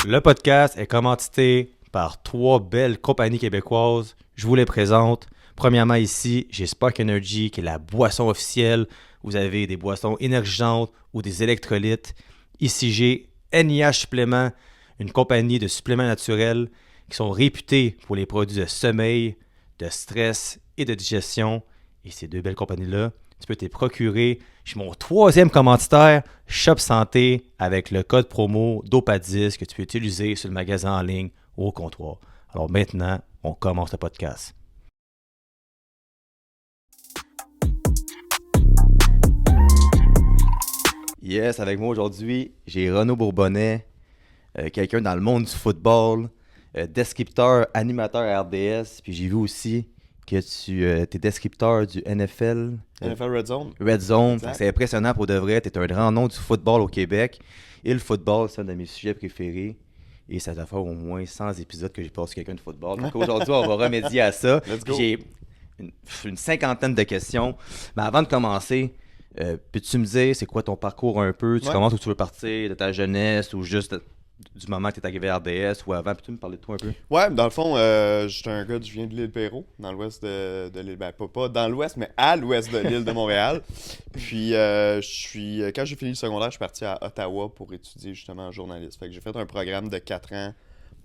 Le podcast est commandité par 3 belles compagnies québécoises. Je vous les présente. Premièrement, ici, j'ai Spark Energy, qui est la boisson officielle. Vous avez des boissons énergisantes ou des électrolytes. Ici, j'ai NIH Suppléments, une compagnie de suppléments naturels qui sont réputés pour les produits de sommeil, de stress et de digestion. Et ces 2 belles compagnies-là, tu peux te les procurer chez mon 3e commanditaire, Shop Santé, avec le code promo DOPA10 que tu peux utiliser sur le magasin en ligne ou au comptoir. Alors maintenant, on commence le podcast. Yes, avec moi aujourd'hui, j'ai Renaud Bourbonnais, quelqu'un dans le monde du football, descripteur, animateur RDS, puis j'ai vu aussi que tu es descripteur du NFL. NFL Red Zone. Red Zone, Exact. c'est impressionnant pour de vrai. Tu es un grand nom du football au Québec. Et le football, c'est un de mes sujets préférés. Et ça doit faire au moins 100 épisodes que j'ai passé quelqu'un de football. Donc aujourd'hui, on va remédier à ça. Let's go. J'ai une cinquantaine de questions. Mais avant de commencer, peux-tu me dire c'est quoi ton parcours un peu? Tu Ouais. commences où tu veux partir, de ta jeunesse ou juste du moment que tu es arrivé à RDS ou avant? Peux-tu me parler de toi un peu? Ouais, dans le fond, j'étais un gars, je viens de l'île Perrot, dans l'ouest de l'île. Ben, pas dans l'ouest, mais à l'ouest de l'île de Montréal. Puis, quand j'ai fini le secondaire, je suis parti à Ottawa pour étudier justement en journalisme. Fait que j'ai fait un programme de 4 ans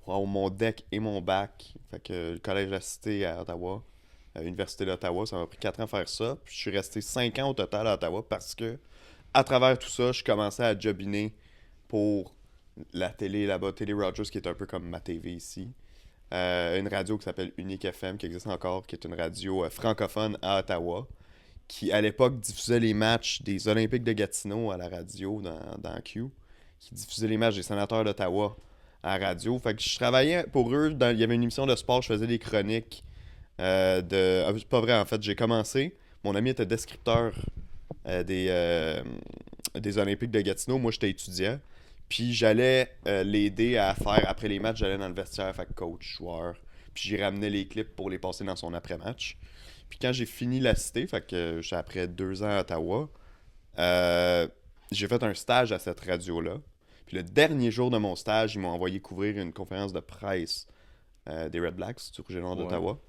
pour avoir mon DEC et mon bac. Fait que le collège de la Cité à Ottawa, à l'Université d'Ottawa, ça m'a pris 4 ans à faire ça. Puis, je suis resté 5 ans au total à Ottawa parce que, à travers tout ça, je commençais à jobiner pour la télé là-bas, Télé Rogers, qui est un peu comme ma TV ici. Une radio qui s'appelle Unique FM, qui existe encore, qui est une radio francophone à Ottawa, qui à l'époque diffusait les matchs des Olympiques de Gatineau à la radio dans Q, qui diffusait les matchs des sénateurs d'Ottawa à la radio. Fait que je travaillais pour eux, il y avait une émission de sport, je faisais des chroniques c'est pas vrai en fait, j'ai commencé, mon ami était descripteur des Olympiques de Gatineau, moi j'étais étudiant. Puis j'allais l'aider à faire, après les matchs, j'allais dans le vestiaire, fait coach, joueur. Puis j'ai ramené les clips pour les passer dans son après-match. Puis quand j'ai fini la cité, fait que j'ai après 2 ans à Ottawa, j'ai fait un stage à cette radio-là. Puis le dernier jour de mon stage, ils m'ont envoyé couvrir une conférence de presse des Red Blacks du Rouge et Noir d'Ottawa.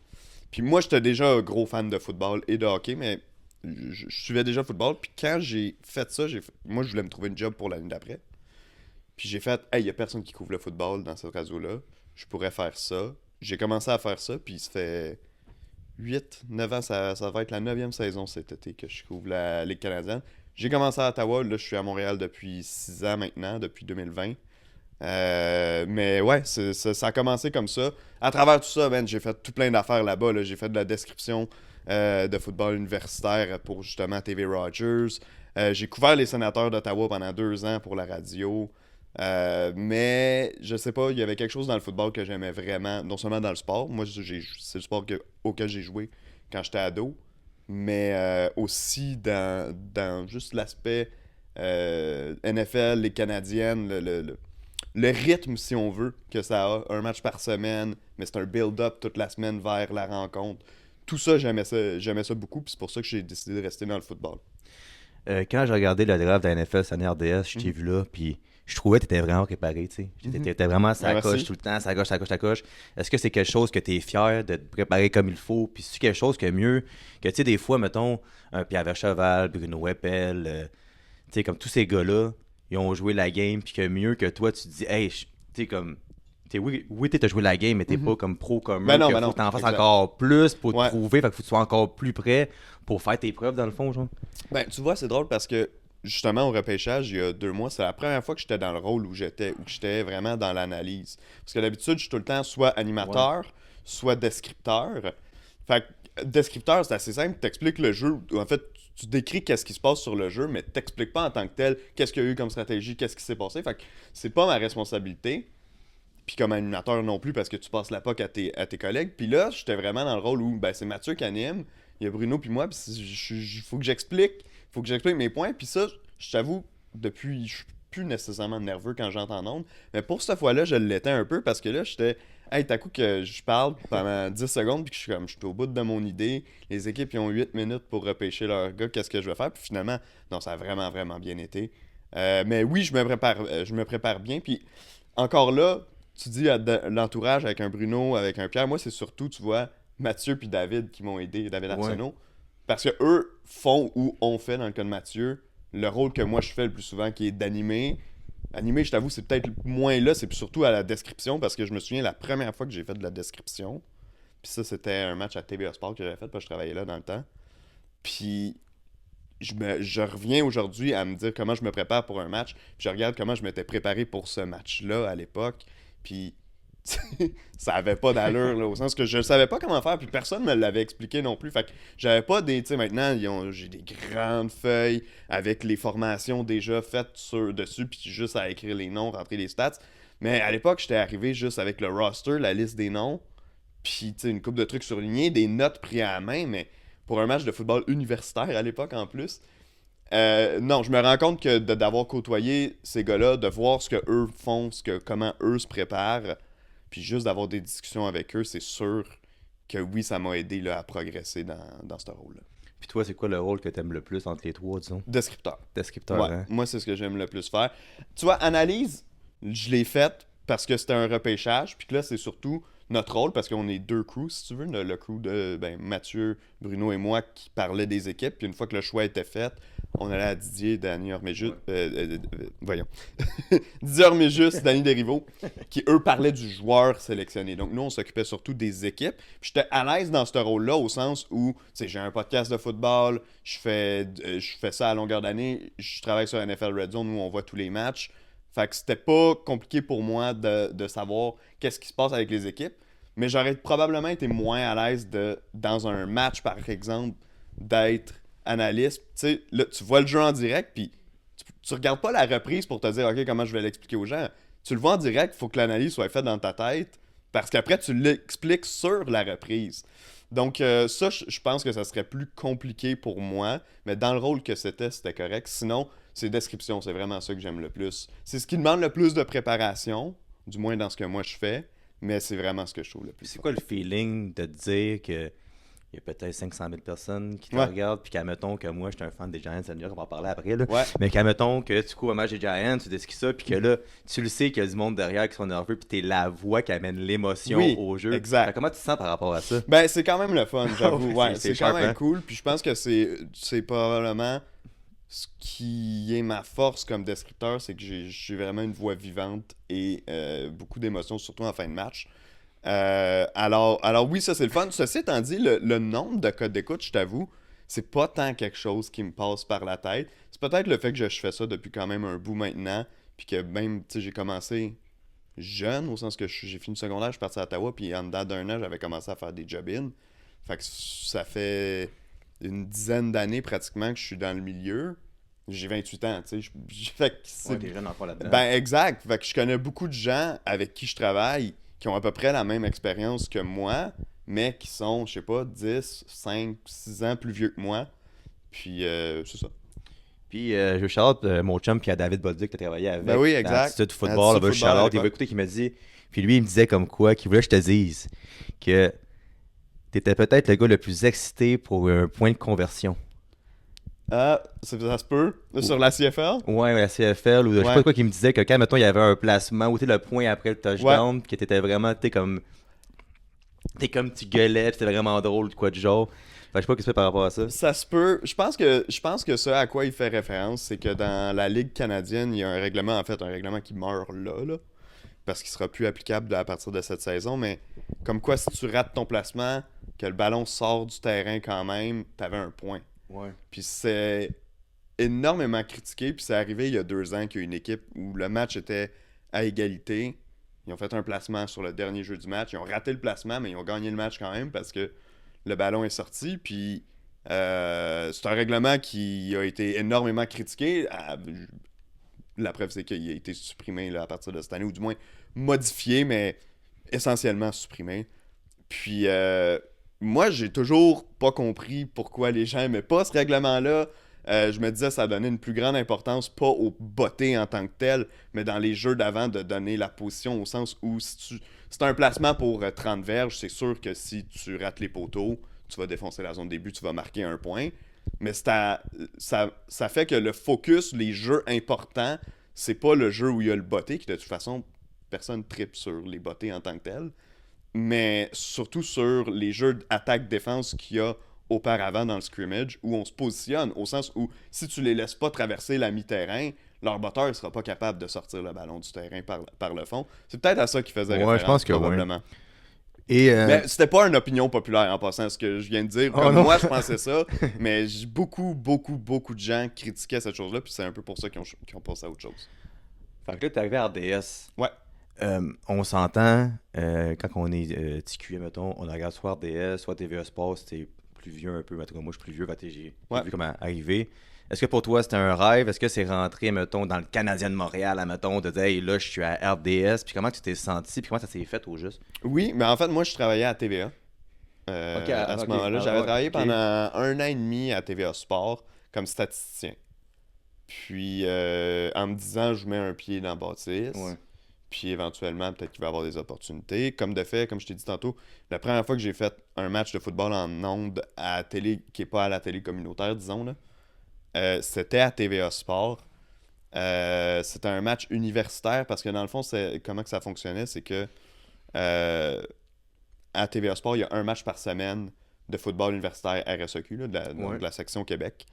Puis moi, j'étais déjà un gros fan de football et de hockey, mais je suivais déjà le football. Puis quand j'ai fait ça, moi, je voulais me trouver une job pour l'année d'après. Puis j'ai fait, hey, il y a personne qui couvre le football dans cette radio-là. Je pourrais faire ça. J'ai commencé à faire ça, puis ça fait 9 ans, ça va être la 9e saison cet été que je couvre la Ligue canadienne. J'ai commencé à Ottawa, là je suis à Montréal depuis 6 ans maintenant, depuis 2020. Mais ouais, ça a commencé comme ça. À travers tout ça, j'ai fait tout plein d'affaires là-bas. Là. J'ai fait de la description de football universitaire pour justement TV Rogers. J'ai couvert les sénateurs d'Ottawa pendant 2 ans pour la radio. Mais je sais pas, il y avait quelque chose dans le football que j'aimais vraiment, non seulement dans le sport, moi c'est le sport auquel j'ai joué quand j'étais ado, mais aussi dans juste l'aspect NFL, les Canadiennes, le rythme, si on veut, que ça a, un match par semaine, mais c'est un build-up toute la semaine vers la rencontre. Tout ça, j'aimais ça beaucoup, puis c'est pour ça que j'ai décidé de rester dans le football. Quand j'ai regardé le draft de la NFL cette année RDS, je t'ai vu là, puis je trouvais que tu étais vraiment préparé, tu sais. T'étais vraiment ça Ouais, coche merci. tout le temps, ça coche, ça coche, ça coche. Est-ce que c'est quelque chose que tu es fier de te préparer comme il faut? Puis c'est quelque chose que mieux, que tu sais, des fois, mettons, un Pierre Vercheval, Bruno Weppel, tu sais, comme tous ces gars-là, ils ont joué la game, puis que mieux que toi, tu te dis, hey, tu sais, comme, oui, t'as joué la game, mais t'es pas comme pro comme eux, Ben non, que ben faut non, que t'en fasses exact. encore plus pour te Ouais. prouver, fait que faut que tu sois encore plus prêt pour faire tes preuves, dans le fond, genre. Ben, tu vois, c'est drôle parce que justement au repêchage, il y a 2 mois, c'est la première fois que j'étais dans le rôle où j'étais vraiment dans l'analyse. Parce que d'habitude, je suis tout le temps soit animateur, soit descripteur. Fait que descripteur, c'est assez simple, t'expliques le jeu. En fait, tu décris qu'est-ce qui se passe sur le jeu, mais t'expliques pas en tant que tel qu'est-ce qu'il y a eu comme stratégie, qu'est-ce qui s'est passé. Fait que c'est pas ma responsabilité. Puis comme animateur non plus, parce que tu passes la POC à tes collègues. Puis là, j'étais vraiment dans le rôle où ben, c'est Mathieu qui anime, il y a Bruno puis moi, puis faut que j'explique mes points. Puis ça, je t'avoue, depuis, je suis plus nécessairement nerveux quand j'entends en ondes. Mais pour cette fois-là, je l'étais un peu parce que là, j'étais, hey, t'as coup que je parle pendant 10 secondes, puis que je suis au bout de mon idée. Les équipes, ils ont 8 minutes pour repêcher leur gars, qu'est-ce que je vais faire. Puis finalement, non, ça a vraiment, vraiment bien été. Mais oui, je me prépare bien. Puis encore là, tu dis l'entourage avec un Bruno, avec un Pierre. Moi, c'est surtout, tu vois, Mathieu puis David qui m'ont aidé, David Ouais. Arsenault. Parce que eux font ou ont fait, dans le cas de Mathieu, le rôle que moi je fais le plus souvent, qui est d'animer. Animer, je t'avoue, c'est peut-être moins là, c'est surtout à la description, parce que je me souviens la première fois que j'ai fait de la description, puis ça, c'était un match à TVA Sport que j'avais fait, parce que je travaillais là dans le temps. Puis je reviens aujourd'hui à me dire comment je me prépare pour un match, puis je regarde comment je m'étais préparé pour ce match-là à l'époque, puis ça avait pas d'allure, là, au sens que je ne savais pas comment faire, puis personne me l'avait expliqué non plus. Fait que j'avais pas des. Tu sais, maintenant, j'ai des grandes feuilles avec les formations déjà faites dessus, puis juste à écrire les noms, rentrer les stats. Mais à l'époque, j'étais arrivé juste avec le roster, la liste des noms, puis tu sais, une couple de trucs surlignés, des notes prises à la main, mais pour un match de football universitaire à l'époque en plus. Non, je me rends compte que d'avoir côtoyé ces gars-là, de voir ce que eux font, comment eux se préparent, puis juste d'avoir des discussions avec eux, c'est sûr que oui, ça m'a aidé là, à progresser dans ce rôle-là. Puis toi, c'est quoi le rôle que t'aimes le plus entre les trois, disons? Descripteur. Descripteur, Ouais, hein? moi, c'est ce que j'aime le plus faire. Tu vois, analyse, je l'ai faite parce que c'était un repêchage, puis que là, c'est surtout notre rôle, parce qu'on est deux crews, si tu veux, le crew de Mathieu, Bruno et moi qui parlaient des équipes, puis une fois que le choix était fait, on allait à Didier, Danny Orméjus, voyons, Didier Orméjus, Danny Derivo, qui eux parlaient du joueur sélectionné. Donc nous, on s'occupait surtout des équipes. Puis j'étais à l'aise dans ce rôle-là, au sens où, tu sais, j'ai un podcast de football, je fais ça à longueur d'année, je travaille sur NFL Red Zone où on voit tous les matchs. Fait que c'était pas compliqué pour moi de savoir qu'est-ce qui se passe avec les équipes. Mais j'aurais probablement été moins à l'aise dans un match, par exemple, d'être analyste. Tu sais, là, tu vois le jeu en direct, puis tu regardes pas la reprise pour te dire, OK, comment je vais l'expliquer aux gens. Tu le vois en direct, il faut que l'analyse soit faite dans ta tête, parce qu'après, tu l'expliques sur la reprise. Donc, ça, je pense que ça serait plus compliqué pour moi, mais dans le rôle que c'était correct. Sinon, c'est description, c'est vraiment ça que j'aime le plus. C'est ce qui demande le plus de préparation, du moins dans ce que moi je fais, mais c'est vraiment ce que je trouve le plus C'est fun. quoi le feeling de te dire que il y a peut-être 500 000 personnes qui te Ouais. regardent, puis qu'admettons que moi, je suis un fan des Giants seniors, on va en parler après, là. Ouais. Mais qu'admettons que tu cours un match des Giants, tu décides ça, puis que là, tu le sais qu'il y a du monde derrière qui sont nerveux, puis t'es la voix qui amène l'émotion Oui, au jeu. exact. Fait comment tu te sens par rapport à ça? Ben, c'est quand même le fun, j'avoue. Ouais, Ouais, c'est c'est quand sharp, même hein? cool. Puis je pense que c'est probablement ce qui est ma force comme descripteur, c'est que j'ai vraiment une voix vivante et beaucoup d'émotions, surtout en fin de match. Alors oui, ça c'est le fun. Ceci étant dit, le nombre de codes d'écoute, je t'avoue, c'est pas tant quelque chose qui me passe par la tête. C'est peut-être le fait que je fais ça depuis quand même un bout maintenant, puis que même, tu sais, j'ai commencé jeune, au sens que j'ai fini le secondaire, je suis parti à Ottawa, puis en dedans d'un an, j'avais commencé à faire des job-in. Fait que ça fait une dizaine d'années pratiquement que je suis dans le milieu. J'ai 28 ans, tu sais. Fait que c'est Ouais, t'es jeune encore là-dedans. ben exact. Fait que je connais beaucoup de gens avec qui je travaille qui ont à peu près la même expérience que moi, mais qui sont, je sais pas, 10, 5, 6 ans plus vieux que moi. Puis c'est ça. Puis, je veux shout-out mon chum, puis à David Bolduc, qui a travaillé avec. Ben oui, à exact. Attitude À Football, Attitude là, Football, à shout-out. Il va l'époque. écouter, qui m'a dit. Puis lui, il me disait comme quoi, qu'il voulait que je te dise que t'étais peut-être le gars le plus excité pour un point de conversion. Ah, ça se peut. Sur la CFL? Ouais, la CFL, ou je sais Ouais. pas quoi qui me disait que quand, mettons, il y avait un placement, ou tu sais, le point après le touchdown, que t'étais vraiment, t'es comme tu gueulais, pis c'était vraiment drôle, quoi du genre. Fait que je sais pas ce que tu fais par rapport à ça. Ça se peut. Je pense que ce à quoi il fait référence, c'est que dans la Ligue canadienne, il y a un règlement, en fait, un règlement qui meurt là, parce qu'il sera plus applicable à partir de cette saison, mais comme quoi, si tu rates ton placement, que le ballon sort du terrain quand même, t'avais un point. Ouais. Puis c'est énormément critiqué, puis c'est arrivé il y a 2 ans qu'il y a une équipe où le match était à égalité. Ils ont fait un placement sur le dernier jeu du match. Ils ont raté le placement, mais ils ont gagné le match quand même parce que le ballon est sorti. Puis c'est un règlement qui a été énormément critiqué. La preuve, c'est qu'il a été supprimé là, à partir de cette année, ou du moins modifié, mais essentiellement supprimé. Puis moi, j'ai toujours pas compris pourquoi les gens aimaient pas ce règlement-là. Je me disais ça donnait une plus grande importance, pas au botté en tant que tel, mais dans les jeux d'avant, de donner la position au sens où si c'est un placement pour 30 verges, c'est sûr que si tu rates les poteaux, tu vas défoncer la zone de début, tu vas marquer un point. Mais ça fait que le focus, les jeux importants, c'est pas le jeu où il y a le botté, qui de toute façon, personne tripe sur les bottées en tant que telles, mais surtout sur les jeux d'attaque-défense qu'il y a auparavant dans le scrimmage, où on se positionne, au sens où si tu les laisses pas traverser la mi-terrain, leur botteur ne sera pas capable de sortir le ballon du terrain par le fond. C'est peut-être à ça qu'il faisait référence, je pense que probablement. Et Mais c'était pas une opinion populaire en passant, ce que je viens de dire. Oh Comme non. moi, je pensais ça, mais beaucoup de gens critiquaient cette chose-là, puis c'est un peu pour ça qu'ils ont passé à autre chose. fait que là, t'es arrivé à RDS. Ouais. On s'entend, quand on est TQA, mettons, on regarde soit RDS, soit TVA Sports, c'était plus vieux un peu. Mettons, moi, je suis plus vieux quand j'ai vu comment arriver. Est-ce que pour toi, c'était un rêve? Est-ce que c'est rentré, mettons, dans le Canadien de Montréal, mettons, de dire, hey, là, je suis à RDS, puis comment tu t'es senti, puis comment ça s'est fait au juste? Oui, mais en fait, moi, je travaillais à TVA. À ce moment-là, j'avais travaillé pendant 1 an et demi à TVA Sport comme statisticien. Puis, en me disant, je mets un pied dans la bâtisse. Ouais. Puis, éventuellement, peut-être qu'il va y avoir des opportunités. Comme de fait, comme je t'ai dit tantôt, la première fois que j'ai fait un match de football en ondes à la télé, qui n'est pas à la télé communautaire, disons, là, c'était à TVA Sport. C'était un match universitaire parce que, dans le fond, comment que ça fonctionnait, c'est que à TVA Sport, il y a un match par semaine de football universitaire RSEQ, là, de la section Québec.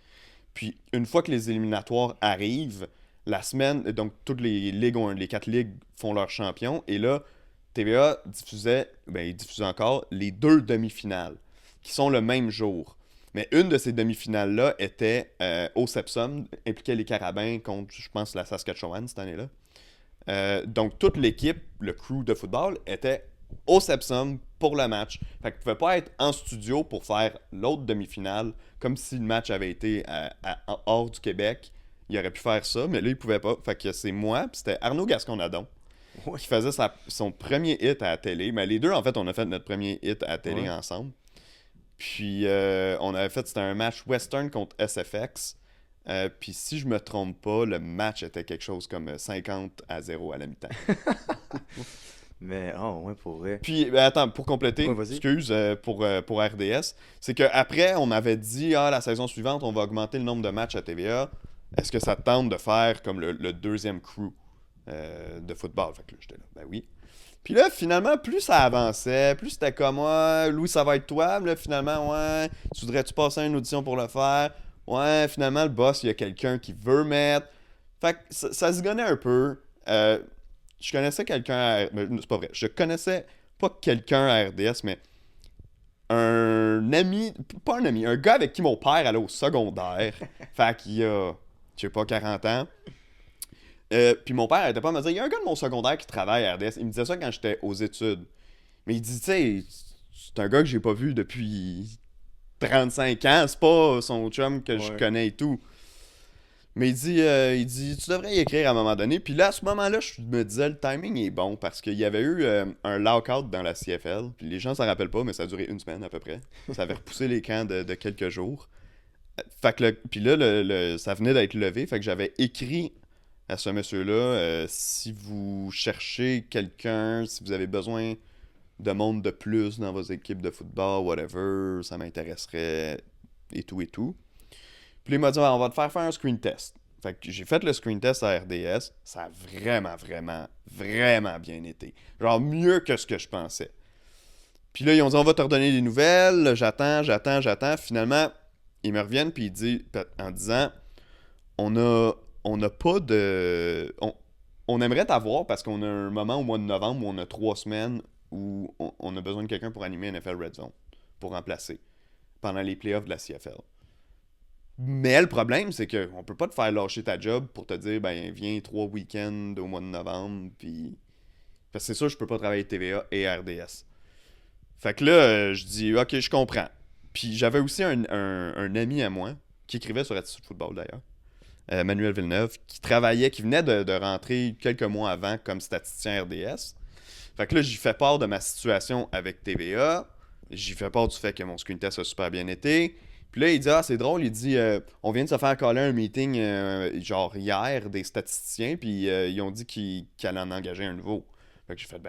Puis, une fois que les éliminatoires arrivent, la semaine, donc toutes les ligues les 4 ligues font leur champion. Et là, TVA diffusait, il diffuse encore, les 2 demi-finales, qui sont le même jour. Mais une de ces demi-finales-là était au Sepsum, impliquait les Carabins contre, je pense, la Saskatchewan cette année-là. Donc, toute l'équipe, le crew de football, était au Sepsum pour le match. Fait que tu pouvais pas être en studio pour faire l'autre demi-finale, comme si le match avait été hors du Québec. Il aurait pu faire ça, mais là, il pouvait pas. Fait que c'est moi, puis c'était Arnaud Gascon-Nadon qui faisait son premier hit à la télé. Mais les deux, en fait, on a fait notre premier hit à la télé ensemble. Puis on avait fait, c'était un match Western contre SFX. Puis si je me trompe pas, le match était quelque chose comme 50-0 à la mi-temps. Mais, ouais, pour vrai. Puis, attends, pour compléter, excuse, pour RDS, c'est qu'après, on avait dit, la saison suivante, on va augmenter le nombre de matchs à TVA. Est-ce que ça te tente de faire comme le deuxième crew de football? Fait que là, j'étais là, ben oui. Puis là, finalement, plus ça avançait, plus c'était comme, Louis, ça va être toi. Mais là, finalement, tu voudrais-tu passer à une audition pour le faire? Ouais, finalement, le boss, il y a quelqu'un qui veut mettre. Fait que ça se gonnait un peu. Je connaissais quelqu'un c'est pas vrai. Je connaissais pas quelqu'un à RDS, mais un ami, pas un ami, un gars avec qui mon père allait au secondaire. Fait qu'il y a, je sais pas, 40 ans. Puis mon père arrêtait pas de me dire, il y a un gars de mon secondaire qui travaille à RDS. Il me disait ça quand j'étais aux études. Mais il dit, tu sais, c'est un gars que j'ai pas vu depuis 35 ans. C'est pas son chum que je connais et tout. Mais il dit, tu devrais y écrire à un moment donné. Puis là, à ce moment-là, je me disais, le timing est bon parce qu'il y avait eu un lockout dans la CFL. Puis les gens s'en rappellent pas, mais ça a duré 1 semaine à peu près. Ça avait repoussé les camps de quelques jours. Fait que puis là, ça venait d'être levé. Fait que j'avais écrit à ce monsieur-là, si vous cherchez quelqu'un, si vous avez besoin de monde de plus dans vos équipes de football, whatever, ça m'intéresserait et tout et tout. Puis il m'a dit, on va te faire un screen test. Fait que j'ai fait le screen test à RDS. Ça a vraiment, vraiment, vraiment bien été. Genre mieux que ce que je pensais. Puis là, ils ont dit, on va te redonner des nouvelles. J'attends. Finalement, ils me reviennent puis ils disent, en disant, on n'a pas de... On aimerait t'avoir parce qu'on a un moment au mois de novembre où on a 3 semaines où on a besoin de quelqu'un pour animer NFL Red Zone, pour remplacer, pendant les playoffs de la CFL. Mais le problème, c'est qu'on peut pas te faire lâcher ta job pour te dire, viens 3 week-ends au mois de novembre, puis... Parce que c'est sûr, je peux pas travailler TVA et RDS. Fait que là, je dis, ok, je comprends. Puis j'avais aussi un ami à moi, qui écrivait sur Attitude Football d'ailleurs, Manuel Villeneuve, qui venait de rentrer quelques mois avant comme statisticien RDS. Fait que là, j'y fais part de ma situation avec TVA. J'y fais part du fait que mon screen test a super bien été. Puis là, il dit, c'est drôle, il dit, on vient de se faire caller un meeting, genre hier, des statisticiens, puis ils ont dit qu'ils allaient en engager un nouveau. Fait que j'ai fait,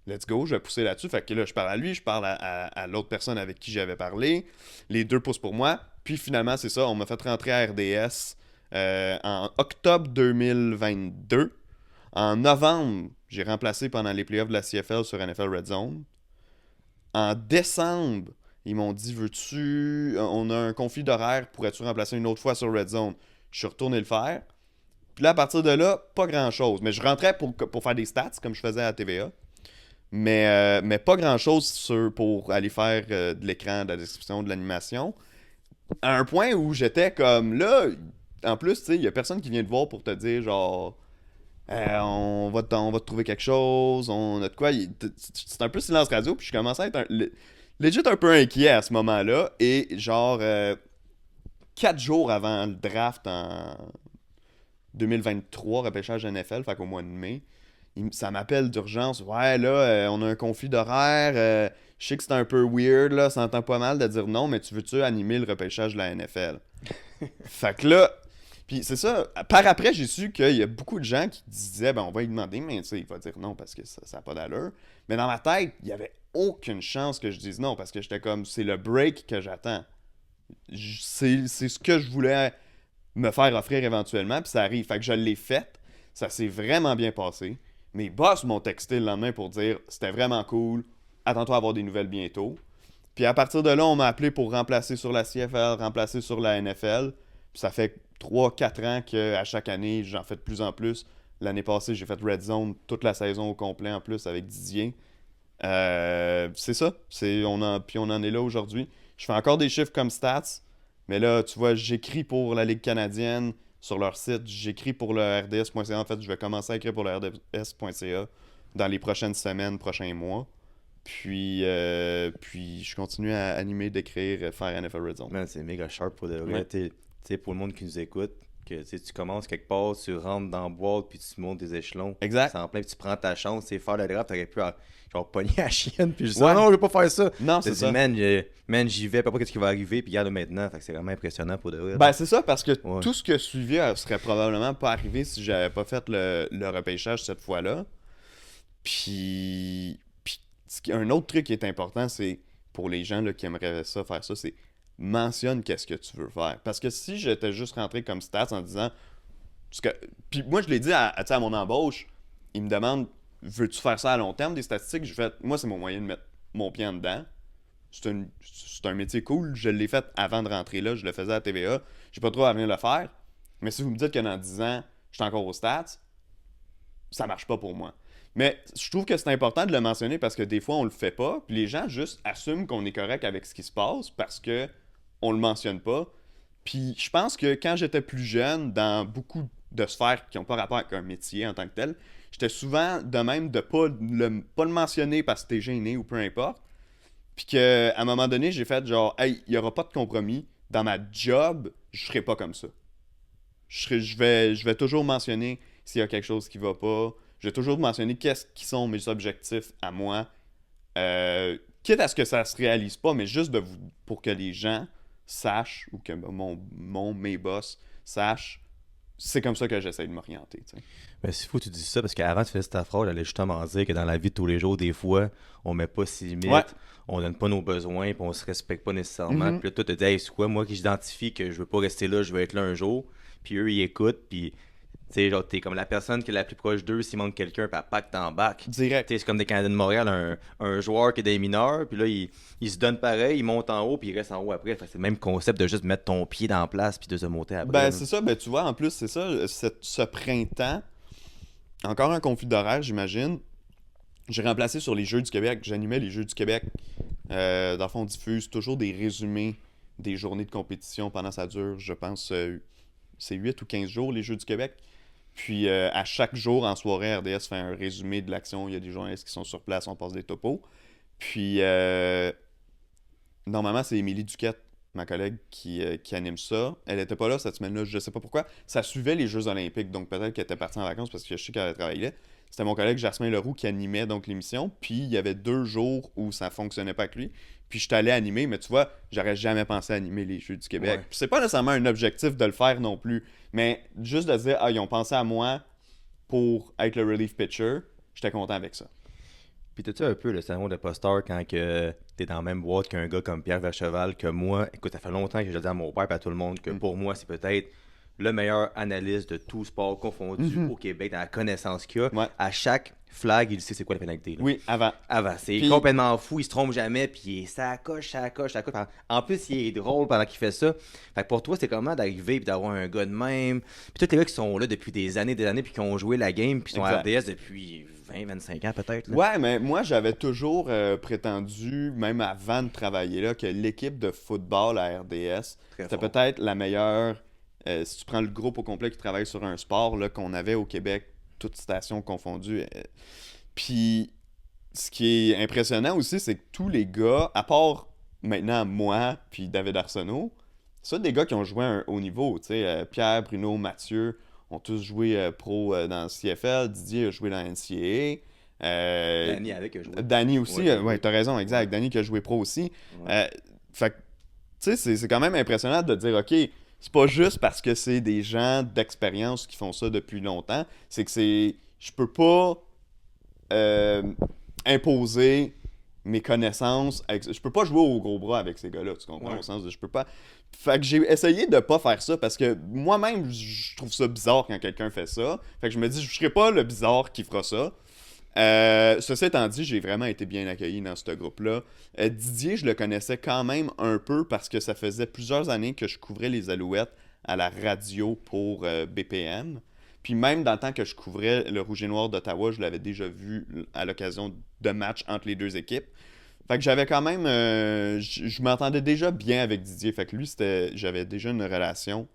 let's go, je vais pousser là-dessus. Fait que là, je parle à lui, je parle à l'autre personne avec qui j'avais parlé. Les deux poussent pour moi. Puis finalement, c'est ça, on m'a fait rentrer à RDS en octobre 2022. En novembre, j'ai remplacé pendant les playoffs de la CFL sur NFL Red Zone. En décembre, ils m'ont dit, on a un conflit d'horaire, pourrais-tu remplacer une autre fois sur Red Zone? Je suis retourné le faire. Puis là, à partir de là, pas grand-chose. Mais je rentrais pour faire des stats, comme je faisais à TVA. Mais pas grand-chose pour aller faire de l'écran, de la description, de l'animation. À un point où j'étais comme, là, en plus, tu sais, il y a personne qui vient te voir pour te dire, genre, on va te trouver quelque chose, on a de quoi. C'est un peu silence radio, puis je commençais à être legit un peu inquiet à ce moment-là. Et genre, 4 jours avant le draft en 2023, repêchage NFL, fait qu'au mois de mai, ça m'appelle d'urgence. Ouais, là, on a un conflit d'horaire. Je sais que c'est un peu weird, là, ça entend pas mal de dire non, mais tu veux-tu animer le repêchage de la NFL? Fait que là, puis c'est ça, par après, j'ai su qu'il y a beaucoup de gens qui disaient, ben on va lui demander, mais tu sais, il va dire non parce que ça n'a pas d'allure. Mais dans ma tête, il y avait aucune chance que je dise non parce que j'étais comme, c'est le break que j'attends. C'est ce que je voulais me faire offrir éventuellement, puis ça arrive. Fait que je l'ai fait, ça s'est vraiment bien passé. Mes boss m'ont texté le lendemain pour dire, c'était vraiment cool, attends-toi à avoir des nouvelles bientôt. Puis à partir de là, on m'a appelé pour remplacer sur la CFL, remplacer sur la NFL. Puis ça fait 3-4 ans qu'à chaque année, j'en fais de plus en plus. L'année passée, j'ai fait Red Zone toute la saison au complet en plus avec Didier. C'est ça. Puis on en est là aujourd'hui. Je fais encore des chiffres comme stats. Mais là, tu vois, j'écris pour la Ligue canadienne sur leur site. J'écris pour le RDS.ca. En fait, je vais commencer à écrire pour le RDS.ca dans les prochaines semaines, prochains mois. Puis je continue à animer, d'écrire, faire NFL Red Zone. Man, c'est méga sharp pour de vrai. Ouais. Tu sais, pour le monde qui nous écoute, que tu commences quelque part, tu rentres dans la boîte, puis tu montes des échelons. Exact. C'est en plein, puis tu prends ta chance. C'est faire le draft, t'aurais pu genre pogner la chienne, puis je dis Ouais. non, je veux pas faire ça. Non, Tu c'est dis, ça. man, j'y vais, pas qu'est-ce qui va arriver, puis regarde maintenant. Fait que c'est vraiment impressionnant pour de vrai. Ben, c'est ça, parce que Ouais. tout ce que suivi serait probablement pas arrivé si j'avais pas fait le repêchage cette fois-là. Puis un autre truc qui est important, c'est pour les gens là, qui aimeraient ça, faire ça, c'est mentionne qu'est-ce que tu veux faire. Parce que si j'étais juste rentré comme stats en disant. Puis moi, je l'ai dit à mon embauche, il me demande veux-tu faire ça à long terme, des statistiques? J'ai fait moi, c'est mon moyen de mettre mon pied en dedans. C'est un métier cool. Je l'ai fait avant de rentrer là. Je le faisais à TVA. J'ai pas trop à venir le faire. Mais si vous me dites que dans 10 ans, je suis encore aux stats, ça marche pas pour moi. Mais je trouve que c'est important de le mentionner parce que des fois, on le fait pas. Puis les gens juste assument qu'on est correct avec ce qui se passe parce que on le mentionne pas. Puis je pense que quand j'étais plus jeune, dans beaucoup de sphères qui n'ont pas rapport avec un métier en tant que tel, j'étais souvent de même de pas le mentionner parce que t'es gêné ou peu importe. Puis qu'à un moment donné, j'ai fait genre, hey, il n'y aura pas de compromis. Dans ma job, je serai pas comme ça. Je vais toujours mentionner s'il y a quelque chose qui va pas. Je vais toujours mentionner qu'est-ce qui sont mes objectifs à moi. Quitte à ce que ça se réalise pas, mais juste pour que les gens sachent, ou que mes boss sachent, c'est comme ça que j'essaie de m'orienter. T'sais. Mais s'il faut que tu dises ça, parce qu'avant tu faisais cette phrase, j'allais justement dire que dans la vie de tous les jours, des fois, on met pas ses limites, Ouais. on donne pas nos besoins, puis on se respecte pas nécessairement. Mhm. Puis là, toi, tu te dis, hey, c'est quoi, moi qui j'identifie que je veux pas rester là, je veux être là un jour. Puis eux, ils écoutent, puis tu sais, genre, t'es comme la personne qui est la plus proche d'eux, s'il manque quelqu'un, puis elle pack t'embarques. Direct. C'est comme des Canadiens de Montréal, un joueur qui est des mineurs, puis là, il se donne pareil, il monte en haut, puis il reste en haut après. Fait que c'est le même concept de juste mettre ton pied dans la place, puis de se monter après. Ben, là. c'est ça. Ben, tu vois, en plus, c'est ça. Ce printemps, encore un conflit d'horaire, j'imagine. J'ai remplacé sur les Jeux du Québec. J'animais les Jeux du Québec. Dans le fond, on diffuse toujours des résumés des journées de compétition pendant ça dure, je pense, c'est 8 ou 15 jours, les Jeux du Québec. Puis à chaque jour, en soirée, RDS fait un résumé de l'action. Il y a des journalistes qui sont sur place, on passe des topos. Puis normalement, c'est Émilie Duquette, ma collègue, qui anime ça. Elle était pas là cette semaine-là, je sais pas pourquoi. Ça suivait les Jeux olympiques, donc peut-être qu'elle était partie en vacances parce que je sais qu'elle avait travaillé là. C'était mon collègue Jasmin Leroux qui animait donc l'émission. Puis il y avait 2 jours où ça fonctionnait pas avec lui. Puis je suis allé animer, mais tu vois, j'aurais jamais pensé à animer les Jeux du Québec. Ouais. Puis c'est pas nécessairement un objectif de le faire non plus. Mais juste de dire, ah, ils ont pensé à moi pour être le relief pitcher, j'étais content avec ça. Puis t'as-tu un peu le syndrome de posteur quand que t'es dans la même boîte qu'un gars comme Pierre Vercheval, que moi, écoute, ça fait longtemps que je le dis à mon père et à tout le monde que pour moi, c'est peut-être le meilleur analyste de tout sport confondu au Québec, dans la connaissance qu'il a. Ouais. À chaque flag, il sait c'est quoi la pénalité. Là. Oui, avant. C'est Puis- complètement fou, il se trompe jamais, puis ça coche. En plus, il est drôle pendant qu'il fait ça. Fait que pour toi, c'est comment d'arriver et d'avoir un gars de même. Puis tous les gars qui sont là depuis des années, puis qui ont joué la game, puis qui sont à Exact. RDS depuis 20-25 ans peut-être. là. Ouais, mais moi, j'avais toujours prétendu, même avant de travailler là, que l'équipe de football à RDS, Très c'était fort. peut-être la meilleure, si tu prends le groupe au complet qui travaille sur un sport, là, qu'on avait au Québec, toutes stations confondues. Puis, ce qui est impressionnant aussi, c'est que tous les gars, à part maintenant moi, puis David Arsenault, c'est des gars qui ont joué à un haut niveau. Tu sais, Pierre, Bruno, Mathieu ont tous joué pro dans le CFL. Didier a joué dans la NCAA. Danny avec a joué. Danny aussi, Ouais, ouais, t'as raison, exact. Ouais. Danny qui a joué pro aussi. Ouais. Fait que, tu sais, c'est quand même impressionnant de dire, OK, c'est pas juste parce que c'est des gens d'expérience qui font ça depuis longtemps, c'est que c'est. Je peux pas imposer mes connaissances. Je peux pas jouer au gros bras avec ces gars-là, tu comprends? Ouais. Au sens de je peux pas. Fait que j'ai essayé de pas faire ça parce que moi-même, je trouve ça bizarre quand quelqu'un fait ça. Fait que je me dis, je serai pas le bizarre qui fera ça. Ceci étant dit, j'ai vraiment été bien accueilli dans ce groupe-là. Didier, je le connaissais quand même un peu parce que ça faisait plusieurs années que je couvrais les Alouettes à la radio pour BPM. Puis même dans le temps que je couvrais le Rouge et Noir d'Ottawa, je l'avais déjà vu à l'occasion de matchs entre les deux équipes. Fait que j'avais quand même... je m'entendais déjà bien avec Didier. Fait que lui, j'avais déjà une relation.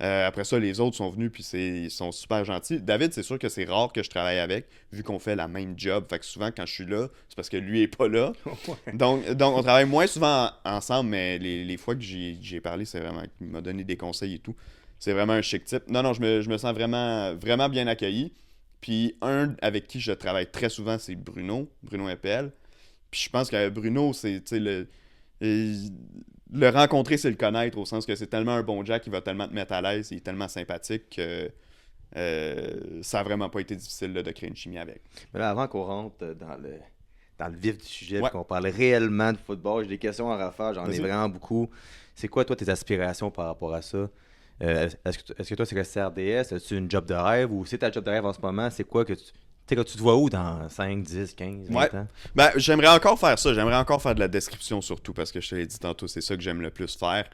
Après ça, les autres sont venus puis ils sont super gentils. David, c'est sûr que c'est rare que je travaille avec, vu qu'on fait la même job. Fait que souvent, quand je suis là, c'est parce que lui est pas là. Ouais. Donc on travaille moins souvent ensemble, mais les fois que j'ai parlé, c'est vraiment qu'il m'a donné des conseils et tout. C'est vraiment un chic type. Non, je me sens vraiment, vraiment bien accueilli. Puis un avec qui je travaille très souvent, c'est Bruno Eppel. Puis je pense que Bruno, c'est, tu sais, le rencontrer, c'est le connaître, au sens que c'est tellement un bon Jack, il va tellement te mettre à l'aise, il est tellement sympathique que ça a vraiment pas été difficile là, de créer une chimie avec. Mais là, avant qu'on rentre dans le vif du sujet, Ouais. puis qu'on parle réellement de football, j'ai des questions à refaire, j'en ai Vas-y. vraiment beaucoup. C'est quoi, toi, tes aspirations par rapport à ça? Est-ce que toi, c'est resté RDS? As-tu une job de rêve? Ou c'est ta job de rêve en ce moment? C'est quoi que tu... Tu sais, quand tu te vois où dans 5, 10, 15, 20 Ouais. ans? Ben, j'aimerais encore faire ça. J'aimerais encore faire de la description surtout parce que je te l'ai dit tantôt, c'est ça que j'aime le plus faire.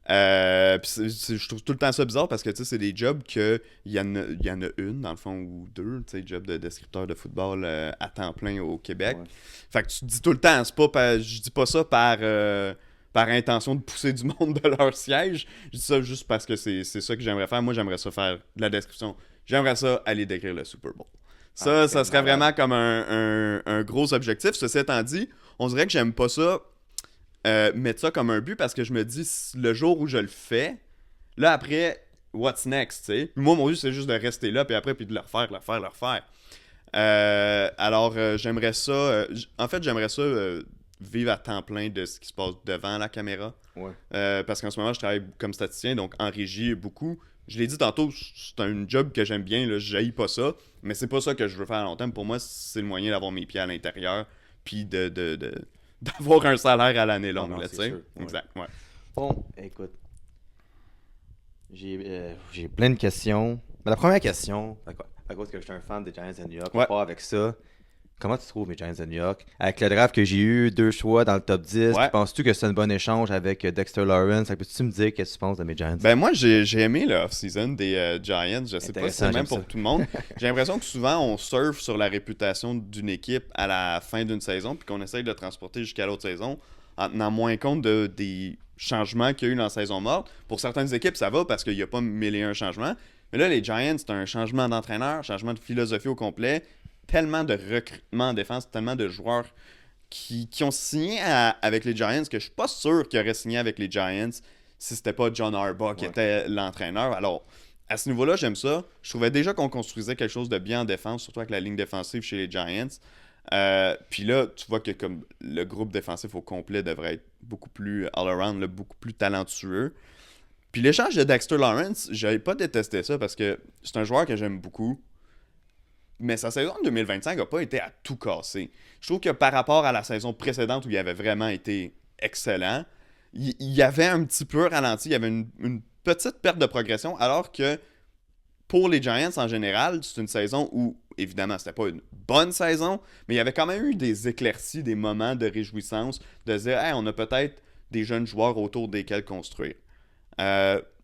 Puis je trouve tout le temps ça bizarre parce que tu sais, c'est des jobs que il y en a une dans le fond ou deux, tu sais, job de descripteur de football à temps plein au Québec. Ouais. Fait que tu te dis tout le temps, je dis pas ça par intention de pousser du monde de leur siège. Je dis ça juste parce que c'est ça que j'aimerais faire. Moi, j'aimerais ça faire de la description. J'aimerais ça aller décrire le Super Bowl. Ça c'est serait malade. vraiment comme un gros objectif. Ceci étant dit, on dirait que j'aime pas ça, mettre ça comme un but parce que je me dis, le jour où je le fais, là après, what's next, tu sais? Moi, mon but, c'est juste de rester là, puis après, puis de le refaire. Alors, j'aimerais ça, en fait, j'aimerais ça vivre à temps plein de ce qui se passe devant la caméra. Ouais. Parce qu'en ce moment, je travaille comme statisticien, donc en régie beaucoup. Je l'ai dit tantôt, c'est un job que j'aime bien, là, je haïs pas ça, mais c'est pas ça que je veux faire à long terme. Pour moi, c'est le moyen d'avoir mes pieds à l'intérieur, puis d'avoir un salaire à l'année longue, non, là, c'est tu sais. sûr, ouais. Exact, ouais. Bon, écoute, j'ai plein de questions. Mais la première question, à cause que je suis un fan des Giants de New York, on Ouais. part avec ça. Comment tu trouves mes Giants de New York? Avec le draft que j'ai eu, 2 choix dans le top 10, Ouais. penses-tu que c'est un bon échange avec Dexter Lawrence? Peux-tu me dire qu'est-ce que tu penses de mes Giants? Ben moi, j'ai aimé le off-season des Giants. Je sais pas si c'est Intéressant, le même j'aime pour ça. tout le monde. J'ai l'impression que souvent, on surfe sur la réputation d'une équipe à la fin d'une saison, puis qu'on essaye de le transporter jusqu'à l'autre saison, en tenant moins compte des changements qu'il y a eu dans la saison morte. Pour certaines équipes, ça va parce qu'il n'y a pas 1001 changements. Mais là, les Giants, c'est un changement d'entraîneur, changement de philosophie au complet, tellement de recrutement en défense, tellement de joueurs qui ont signé avec les Giants que je suis pas sûr qu'ils auraient signé avec les Giants si c'était pas John Harbaugh qui Ouais. était l'entraîneur. Alors, à ce niveau-là, j'aime ça. Je trouvais déjà qu'on construisait quelque chose de bien en défense, surtout avec la ligne défensive chez les Giants. Puis là, tu vois que comme le groupe défensif au complet devrait être beaucoup plus all-around, là, beaucoup plus talentueux. Puis l'échange de Dexter Lawrence, j'avais pas détesté ça parce que c'est un joueur que j'aime beaucoup. Mais sa saison de 2025 n'a pas été à tout casser. Je trouve que par rapport à la saison précédente où il avait vraiment été excellent, il y avait un petit peu ralenti, il y avait une petite perte de progression, alors que pour les Giants en général, c'est une saison où, évidemment, c'était pas une bonne saison, mais il y avait quand même eu des éclaircies, des moments de réjouissance, de se dire, hey, on a peut-être des jeunes joueurs autour desquels construire.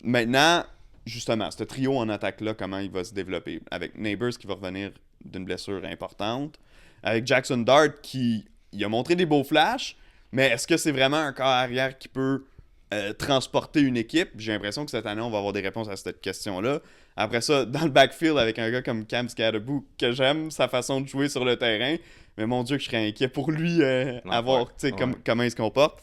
Maintenant, justement, ce trio en attaque-là, comment il va se développer? Avec Neighbors qui va revenir d'une blessure importante, avec Jackson Dart qui il a montré des beaux flashs, mais est-ce que c'est vraiment un corps arrière qui peut transporter une équipe? J'ai l'impression que cette année, on va avoir des réponses à cette question-là. Après ça, dans le backfield, avec un gars comme Cam Scatterbout, que j'aime sa façon de jouer sur le terrain, mais mon Dieu que je serais inquiet pour lui avoir, tu sais, comment il se comporte.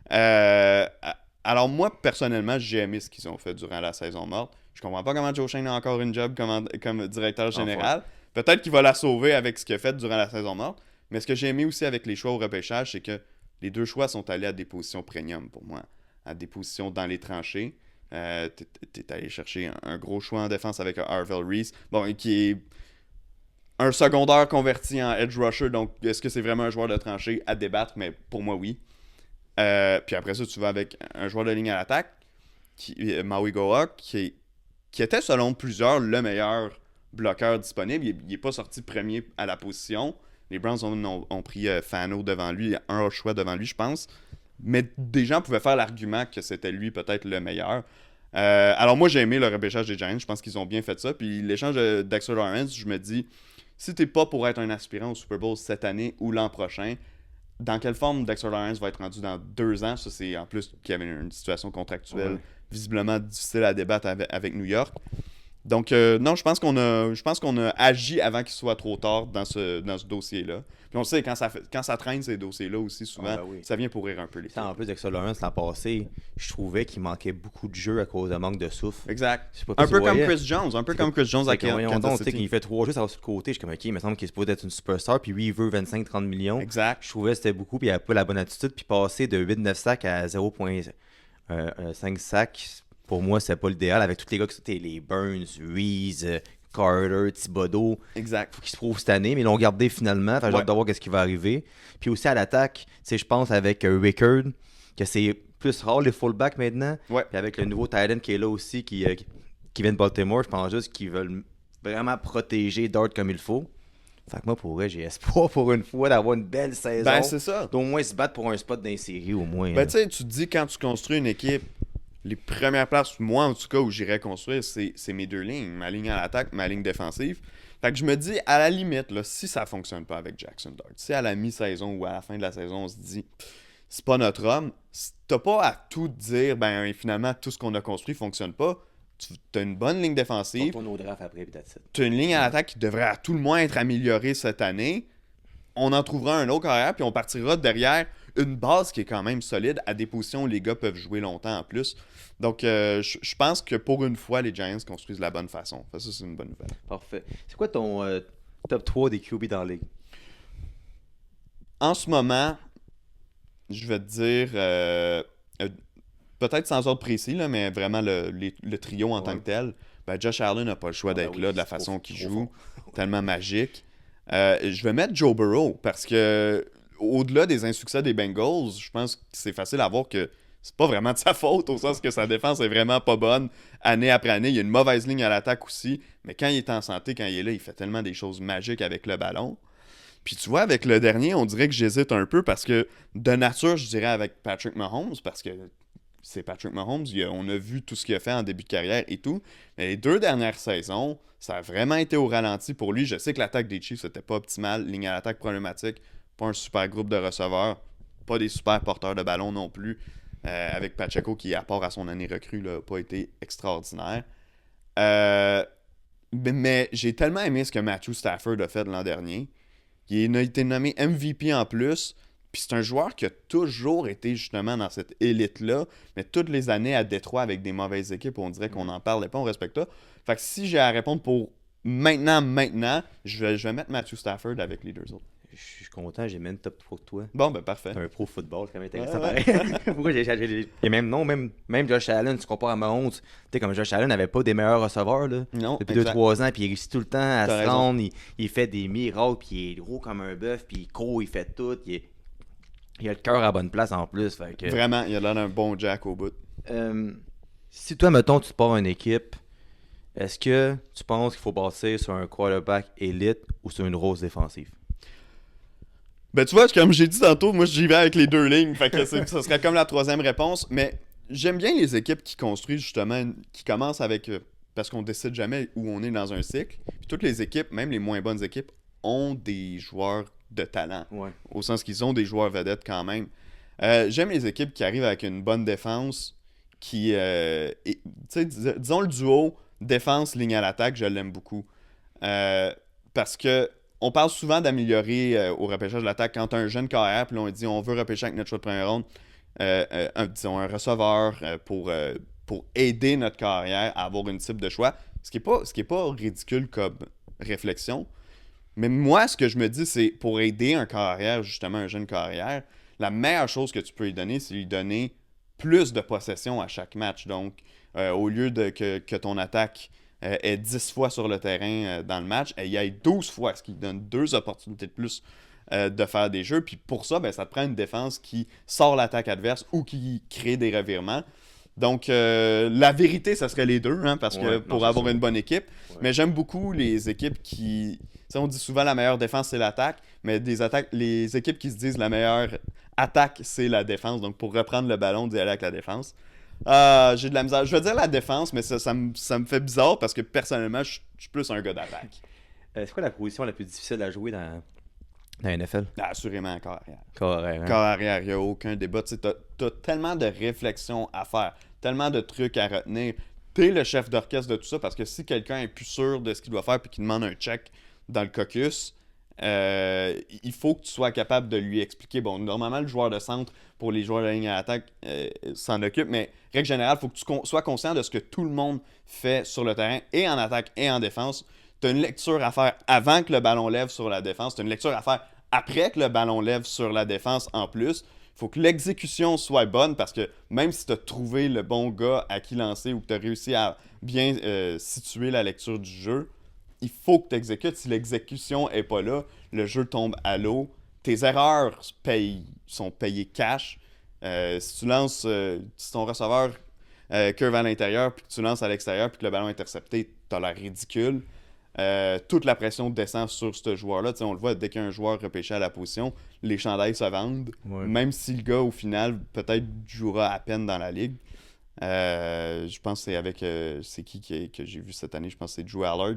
Alors moi, personnellement, j'ai aimé ce qu'ils ont fait durant la saison morte. Je comprends pas comment Joe Schoen a encore une job comme directeur général. Peut-être qu'il va la sauver avec ce qu'il a fait durant la saison morte. Mais ce que j'ai aimé aussi avec les choix au repêchage, c'est que les deux choix sont allés à des positions premium pour moi. À des positions dans les tranchées. T'es allé chercher un gros choix en défense avec Arvel Reese. Bon, qui est un secondaire converti en edge rusher. Donc, est-ce que c'est vraiment un joueur de tranchée à débattre? Mais pour moi, oui. Puis après ça, tu vas avec un joueur de ligne à l'attaque, Maui Goa, qui était selon plusieurs le meilleur bloqueur disponible. Il n'est pas sorti premier à la position. Les Browns ont pris Fano devant lui, un choix devant lui, je pense. Mais des gens pouvaient faire l'argument que c'était lui peut-être le meilleur. Alors moi, j'ai aimé le repêchage des Giants. Je pense qu'ils ont bien fait ça. Puis l'échange de Dexter Lawrence, je me dis, si t'es pas pour être un aspirant au Super Bowl cette année ou l'an prochain, dans quelle forme Dexter Lawrence va être rendu dans 2 ans? Ça, c'est en plus qu'il y avait une situation contractuelle visiblement difficile à débattre avec New York. Donc, non, je pense qu'on a agi avant qu'il soit trop tard dans ce dossier-là. Puis on sait, quand ça traîne ces dossiers-là aussi, souvent, ça vient pourrir un peu les En plus, Dexter Lawrence, l'an passé, je trouvais qu'il manquait beaucoup de jeu à cause de manque de souffle. Exact. Un peu comme Chris Jones à Kansas City. Il fait 3 jeux, ça va sur le côté. Je suis comme, OK, il me semble qu'il est supposé être une superstar, puis lui, il veut 25-30 millions. Exact. Je trouvais que c'était beaucoup, puis il n'avait pas la bonne attitude. Puis passer de 8-9 sacs à 0.5 sacs, pour moi, c'est pas l'idéal. Avec tous les gars qui étaient les Burns, Reese, Carter, Thibodeau. Exact. Faut qu'ils se prouvent cette année, mais ils l'ont gardé finalement. J'ai hâte de voir ce qui va arriver. Puis aussi à l'attaque, je pense avec Rickard, que c'est plus rare les fullbacks maintenant. Ouais. Puis avec le nouveau Titan qui est là aussi, qui vient de Baltimore, je pense juste qu'ils veulent vraiment protéger Dart comme il faut. Fait que moi, pour vrai, j'ai espoir pour une fois d'avoir une belle saison. Ben, c'est ça. D'au moins se battre pour un spot dans les séries, au moins. Ben, tu sais, tu te dis, quand tu construis une équipe, les premières places, moi en tout cas, où j'irais construire, c'est mes deux lignes. Ma ligne à l'attaque, ma ligne défensive. Fait que je me dis, à la limite, là, si ça fonctionne pas avec Jackson Dart, si à la mi-saison ou à la fin de la saison, on se dit, c'est pas notre homme, t'as pas à tout dire, ben finalement, tout ce qu'on a construit fonctionne pas. T'as une bonne ligne défensive. T'as une ligne à l'attaque qui devrait à tout le moins être améliorée cette année. On en trouvera un autre arrière, puis on partira derrière une base qui est quand même solide à des positions où les gars peuvent jouer longtemps en plus. Donc, je pense que pour une fois, les Giants construisent de la bonne façon. Ça, c'est une bonne nouvelle. Parfait. C'est quoi ton top 3 des QB dans la ligue? En ce moment, je vais te dire, peut-être sans ordre précis, là, mais vraiment le trio en tant que tel. Ben, Josh Allen n'a pas le choix d'être là de la façon qu'il joue. Tellement magique. Je vais mettre Joe Burrow parce que au-delà des insuccès des Bengals, je pense que c'est facile à voir que c'est pas vraiment de sa faute, au sens que sa défense est vraiment pas bonne année après année. Il y a une mauvaise ligne à l'attaque aussi, mais quand il est en santé, quand il est là, il fait tellement des choses magiques avec le ballon. Puis tu vois, avec le dernier, on dirait que j'hésite un peu parce que de nature, je dirais avec Patrick Mahomes, parce que c'est Patrick Mahomes, on a vu tout ce qu'il a fait en début de carrière et tout. Mais les 2 dernières saisons, ça a vraiment été au ralenti pour lui. Je sais que l'attaque des Chiefs, c'était pas optimal. Ligne à l'attaque problématique, pas un super groupe de receveurs, pas des super porteurs de ballon non plus. Avec Pacheco qui, à part à son année recrue, n'a pas été extraordinaire. Mais j'ai tellement aimé ce que Matthew Stafford a fait l'an dernier. Il a été nommé MVP en plus. Puis c'est un joueur qui a toujours été justement dans cette élite-là, mais toutes les années à Détroit avec des mauvaises équipes, on dirait qu'on n'en parlait pas, on respecte pas. Fait que si j'ai à répondre pour maintenant, je vais mettre Matthew Stafford avec les 2 autres. Je suis content, j'ai même top pour toi. Bon, ben parfait. T'es un pro football, c'est quand même intéressant pareil. Pourquoi et même Josh Allen, tu compares à Mahomes, tu sais, comme Josh Allen n'avait pas des meilleurs receveurs là, non, depuis 2-3 ans, puis il réussit tout le temps à se rendre, il fait des miracles, puis il est gros comme un bœuf, puis il court, il fait tout, il a le cœur à la bonne place en plus. Fait que... Vraiment, il a l'air d'un bon Jack au bout. Si toi, mettons, tu te pars une équipe, est-ce que tu penses qu'il faut passer sur un quarterback élite ou sur une rose défensive? Ben, tu vois, comme j'ai dit tantôt, moi, j'y vais avec les deux lignes. Fait que ça serait comme la troisième réponse. Mais j'aime bien les équipes qui construisent, justement, qui commencent avec... parce qu'on décide jamais où on est dans un cycle. Puis toutes les équipes, même les moins bonnes équipes, ont des joueurs de talent. Ouais. Au sens qu'ils ont des joueurs vedettes quand même. J'aime les équipes qui arrivent avec une bonne défense, qui... tu sais, disons le duo défense-ligne à l'attaque, je l'aime beaucoup. Parce que on parle souvent d'améliorer au repêchage de l'attaque quand tu as un jeune carrière, puis là, on dit on veut repêcher avec notre choix de première ronde, disons un receveur pour aider notre carrière à avoir une type de choix. Ce qui est pas ridicule comme réflexion. Mais moi, ce que je me dis, c'est pour aider un carrière, justement un jeune carrière, la meilleure chose que tu peux lui donner, c'est lui donner plus de possession à chaque match. Donc, au lieu de que ton attaque est 10 fois sur le terrain dans le match, il y ait 12 fois, ce qui donne 2 opportunités de plus de faire des jeux. Puis pour ça, ben, ça te prend une défense qui sort l'attaque adverse ou qui crée des revirements. Donc, la vérité, ça serait les deux, hein, parce que pour avoir une bonne équipe. Ouais. Mais j'aime beaucoup les équipes qui... T'sais, on dit souvent la meilleure défense, c'est l'attaque, mais les équipes qui se disent la meilleure attaque, c'est la défense. Donc, pour reprendre le ballon, d'y aller avec la défense. J'ai de la misère. Je veux dire la défense, mais ça me fait bizarre parce que personnellement, je suis plus un gars d'attaque. C'est quoi la position la plus difficile à jouer dans la NFL? Assurément, corps arrière. Corps arrière. Hein? Corps arrière, il n'y a aucun débat. Tu as tellement de réflexions à faire, tellement de trucs à retenir. T'es le chef d'orchestre de tout ça parce que si quelqu'un est plus sûr de ce qu'il doit faire et qu'il demande un check dans le caucus, il faut que tu sois capable de lui expliquer. Bon, normalement, le joueur de centre, pour les joueurs de la ligne à l'attaque, s'en occupe, mais règle générale, il faut que tu sois conscient de ce que tout le monde fait sur le terrain, et en attaque et en défense. Tu as une lecture à faire avant que le ballon lève sur la défense, tu as une lecture à faire après que le ballon lève sur la défense en plus. Il faut que l'exécution soit bonne parce que même si tu as trouvé le bon gars à qui lancer ou que tu as réussi à bien situer la lecture du jeu, il faut que tu exécutes. Si l'exécution n'est pas là, le jeu tombe à l'eau. Tes erreurs sont payées cash. Si tu lances, si ton receveur curve à l'intérieur, puis que tu lances à l'extérieur, puis que le ballon est intercepté, tu as l'air ridicule. Toute la pression descend sur ce joueur-là. T'sais, on le voit, dès qu'un joueur repêché à la position, les chandails se vendent. Ouais. Même si le gars, au final, peut-être jouera à peine dans la ligue. Je pense que c'est avec... c'est qui que j'ai vu cette année? Je pense que c'est Drew Allard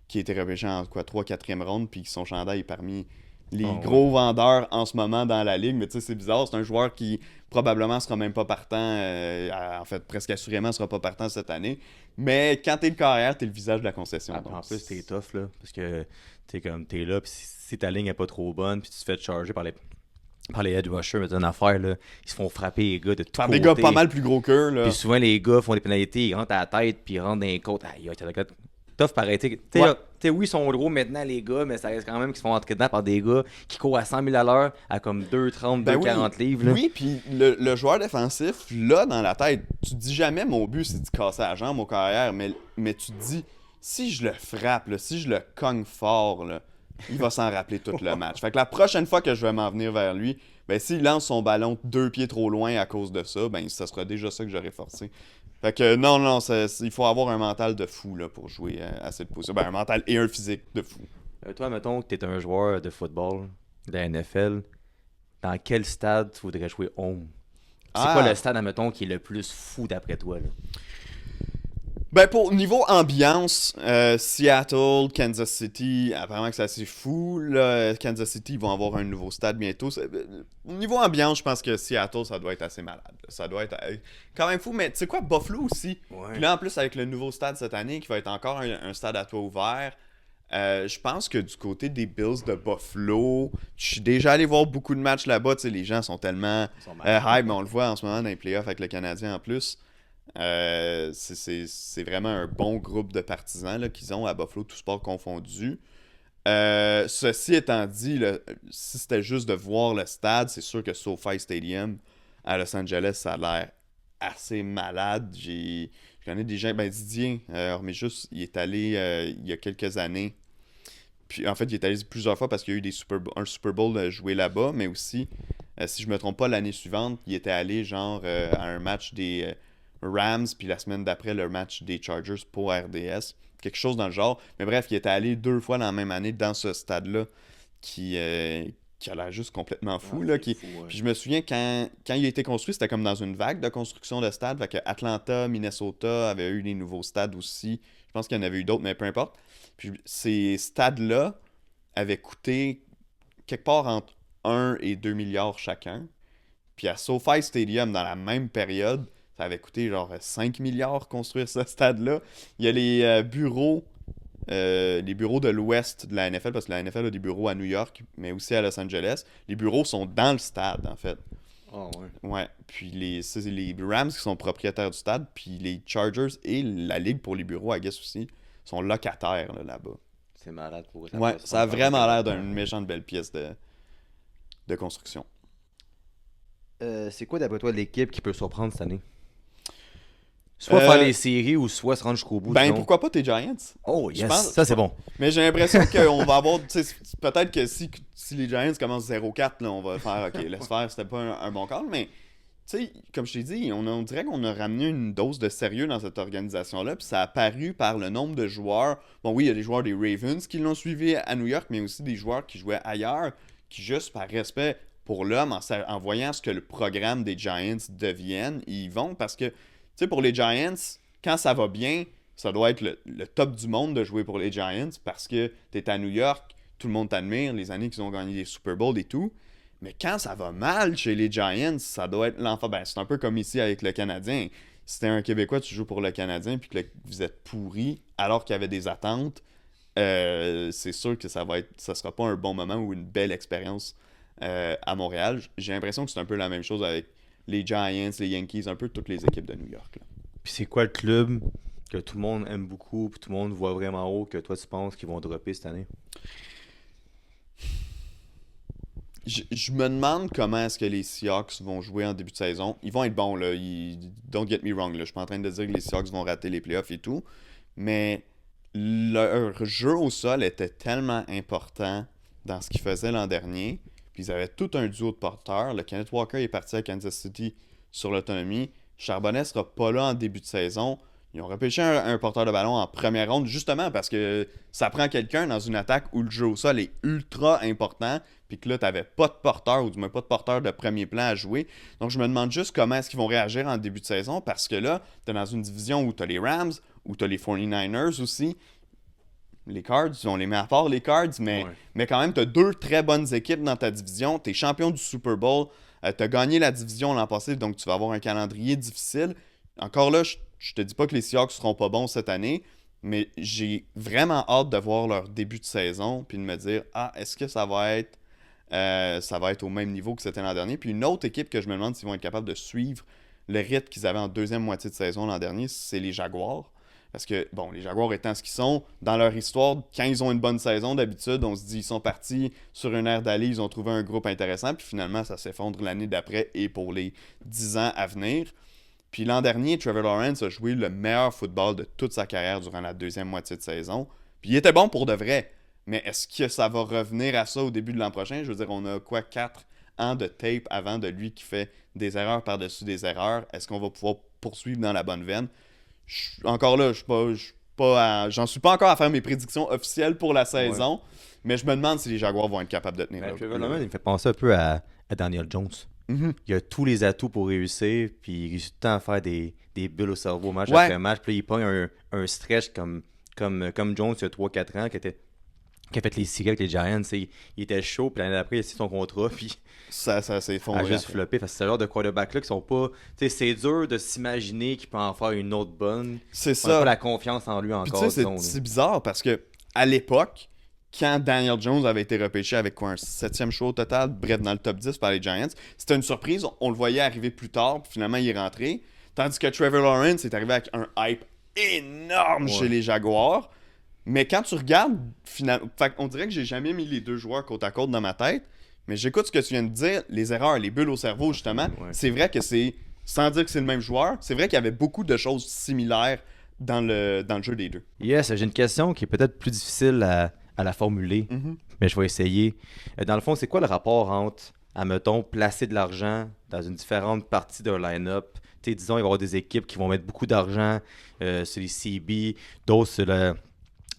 qui a été repêché en 3-4e ronde, puis son chandail est parmi les gros vendeurs en ce moment dans la ligue. Mais tu sais, c'est bizarre. C'est un joueur qui probablement sera même pas partant. En fait, presque assurément sera pas partant cette année. Mais quand t'es le carrière, t'es le visage de la concession. En plus, t'es tough, là. Parce que t'es là, puis si ta ligne est pas trop bonne, puis tu te fais charger par les head rushers, mais c'est une affaire, là. Ils se font frapper, les gars, de tout côté. Des gars pas mal plus gros qu'eux, là. Puis souvent, les gars font des pénalités, ils rentrent à la tête, puis ils rentrent dans les côtes. Aïe, t'as tough pareil. Oui, ils sont gros maintenant, les gars, mais ça reste quand même qu'ils se font entrer dedans par des gars qui courent à 100 000 à l'heure à comme 2,30, 2,40 livres. Là. Oui, puis le joueur défensif, là, dans la tête, tu te dis jamais mon but, c'est de casser la jambe au carrière, mais tu te dis, si je le frappe, là, si je le cogne fort, là, il va s'en rappeler tout le match. Fait que la prochaine fois que je vais m'en venir vers lui, ben s'il lance son ballon 2 pieds trop loin à cause de ça, ben ça sera déjà ça que j'aurais forcé. Fait que non, il faut avoir un mental de fou là, pour jouer à cette position. Ben un mental et un physique de fou. Toi, mettons que tu es un joueur de football, de la NFL, dans quel stade tu voudrais jouer home? C'est quoi le stade, admettons, qui est le plus fou d'après toi? Là? Ben pour niveau ambiance, Seattle, Kansas City, apparemment que c'est assez fou. Là, Kansas City, ils vont avoir un nouveau stade bientôt. Niveau ambiance, je pense que Seattle, ça doit être assez malade. Ça doit être quand même fou, mais tu sais quoi, Buffalo aussi. Ouais. Puis là, en plus, avec le nouveau stade cette année, qui va être encore un stade à toit ouvert, je pense que du côté des Bills de Buffalo, je suis déjà allé voir beaucoup de matchs là-bas. Tu sais, les gens sont tellement hype, mais on le voit en ce moment dans les playoffs avec le Canadien en plus. C'est vraiment un bon groupe de partisans là, qu'ils ont à Buffalo, tout sport confondu. Ceci étant dit, là, si c'était juste de voir le stade, c'est sûr que SoFi Stadium à Los Angeles, ça a l'air assez malade. Je connais des gens, Didier, mais juste, il est allé il y a quelques années. Puis en fait, il est allé plusieurs fois parce qu'il y a eu un Super Bowl joué là-bas, mais aussi, si je me trompe pas, l'année suivante, il était allé genre à un match des Rams, puis la semaine d'après, le match des Chargers pour RDS. Quelque chose dans le genre. Mais bref, il était allé 2 fois dans la même année dans ce stade-là qui a l'air juste complètement fou. Là, c'est fou, ouais. Puis je me souviens, quand il a été construit, c'était comme dans une vague de construction de stades. Fait que Atlanta, Minnesota avaient eu des nouveaux stades aussi. Je pense qu'il y en avait eu d'autres, mais peu importe. Puis ces stades-là avaient coûté quelque part entre 1 et 2 milliards chacun. Puis à SoFi Stadium, dans la même période, ça avait coûté genre 5 milliards construire ce stade-là. Il y a les bureaux de l'ouest de la NFL, parce que la NFL a des bureaux à New York, mais aussi à Los Angeles. Les bureaux sont dans le stade, en fait. Ah ouais. Ouais. Puis c'est les Rams qui sont propriétaires du stade, puis les Chargers et la Ligue pour les bureaux, I guess aussi, sont locataires là-bas. C'est malade pour Ouais, ça a vraiment l'air d'une méchante belle pièce de construction. C'est quoi d'après toi l'équipe qui peut surprendre cette année? Soit faire les séries ou soit se rendre jusqu'au bout. Ben sinon... pourquoi pas tes Giants? Oh yes, ça c'est bon. Mais j'ai l'impression qu'on va avoir, tu sais, peut-être que si les Giants commencent 0-4, là, on va faire, ok, laisse faire, c'était pas un bon call, mais tu sais, comme je t'ai dit, on dirait qu'on a ramené une dose de sérieux dans cette organisation-là, puis ça a paru par le nombre de joueurs. Bon oui, il y a des joueurs des Ravens qui l'ont suivi à New York, mais aussi des joueurs qui jouaient ailleurs, qui juste par respect pour l'homme, en voyant ce que le programme des Giants devienne, ils vont, parce que, tu sais, pour les Giants, quand ça va bien, ça doit être le top du monde de jouer pour les Giants, parce que t'es à New York, tout le monde t'admire, les années qu'ils ont gagné des Super Bowls et tout. Mais quand ça va mal chez les Giants, ça doit être l'enfant. Ben, c'est un peu comme ici avec le Canadien. Si t'es un Québécois, tu joues pour le Canadien, puis que vous êtes pourri, alors qu'il y avait des attentes, c'est sûr que ça sera pas un bon moment ou une belle expérience à Montréal. J'ai l'impression que c'est un peu la même chose avec les Giants, les Yankees, un peu toutes les équipes de New York. Là. Puis c'est quoi le club que tout le monde aime beaucoup, puis tout le monde voit vraiment haut, que toi tu penses qu'ils vont dropper cette année? Je me demande comment est-ce que les Seahawks vont jouer en début de saison. Ils vont être bons, là. Don't get me wrong, là. Je suis pas en train de dire que les Seahawks vont rater les playoffs et tout. Mais leur jeu au sol était tellement important dans ce qu'ils faisaient l'an dernier. Puis ils avaient tout un duo de porteurs. Le Kenneth Walker est parti à Kansas City sur l'autonomie. Charbonnet sera pas là en début de saison. Ils ont repêché un porteur de ballon en première ronde, justement parce que ça prend quelqu'un dans une attaque où le jeu au sol est ultra important, puis que là, tu n'avais pas de porteur, ou du moins pas de porteur de premier plan à jouer. Donc, je me demande juste comment est-ce qu'ils vont réagir en début de saison, parce que là, tu es dans une division où tu as les Rams, où tu as les 49ers aussi. Les Cards, on les met à part, les Cards, mais quand même, tu as 2 très bonnes équipes dans ta division. Tu es champion du Super Bowl, tu as gagné la division l'an passé, donc tu vas avoir un calendrier difficile. Encore là, je te dis pas que les Seahawks seront pas bons cette année, mais j'ai vraiment hâte de voir leur début de saison puis de me dire est-ce que ça va être au même niveau que c'était l'an dernier. Puis une autre équipe que je me demande s'ils vont être capables de suivre le rythme qu'ils avaient en deuxième moitié de saison l'an dernier, c'est les Jaguars. Parce que, bon, les Jaguars étant ce qu'ils sont, dans leur histoire, quand ils ont une bonne saison, d'habitude, on se dit ils sont partis sur une ère d'aller, ils ont trouvé un groupe intéressant, puis finalement, ça s'effondre l'année d'après et pour les 10 ans à venir. Puis l'an dernier, Trevor Lawrence a joué le meilleur football de toute sa carrière durant la deuxième moitié de saison. Puis il était bon pour de vrai. Mais est-ce que ça va revenir à ça au début de l'an prochain? Je veux dire, on a 4 ans de tape avant de lui qui fait des erreurs par-dessus des erreurs. Est-ce qu'on va pouvoir poursuivre dans la bonne veine? Encore là, j'en suis pas encore à faire mes prédictions officielles pour la saison. Ouais. Mais je me demande si les Jaguars vont être capables de tenir. Trevor Lawrence, il me fait penser un peu à Daniel Jones. Mm-hmm. Il a tous les atouts pour réussir, puis il réussit tout le temps à faire des bulles au cerveau match après match. Puis là, il pogne un stretch comme Jones il y a 3-4 ans qui a fait les séries avec les Giants. Il était chaud, puis l'année d'après, il a signé son contrat, puis ça s'est effondré. A juste floppé. C'est le genre de quarterback-là qui sont pas... C'est dur de s'imaginer qu'il peut en faire une autre bonne. C'est ça. On n'a pas la confiance en lui encore. C'est bizarre parce que à l'époque, quand Daniel Jones avait été repêché avec un 7e choix au total, bref, dans le top 10 par les Giants, c'était une surprise. On le voyait arriver plus tard, puis finalement, il est rentré. Tandis que Trevor Lawrence est arrivé avec un hype énorme chez les Jaguars. Mais quand tu regardes, on dirait que j'ai jamais mis les 2 joueurs côte à côte dans ma tête. Mais j'écoute ce que tu viens de dire, les erreurs, les bulles au cerveau, justement. Ouais. C'est vrai que c'est, sans dire que c'est le même joueur, c'est vrai qu'il y avait beaucoup de choses similaires dans le jeu des deux. Yes, j'ai une question qui est peut-être plus difficile à la formuler, mais je vais essayer. Dans le fond, c'est quoi le rapport entre admettons, placer de l'argent dans une différente partie d'un line-up. Tu sais, disons, il va y avoir des équipes qui vont mettre beaucoup d'argent sur les CB, d'autres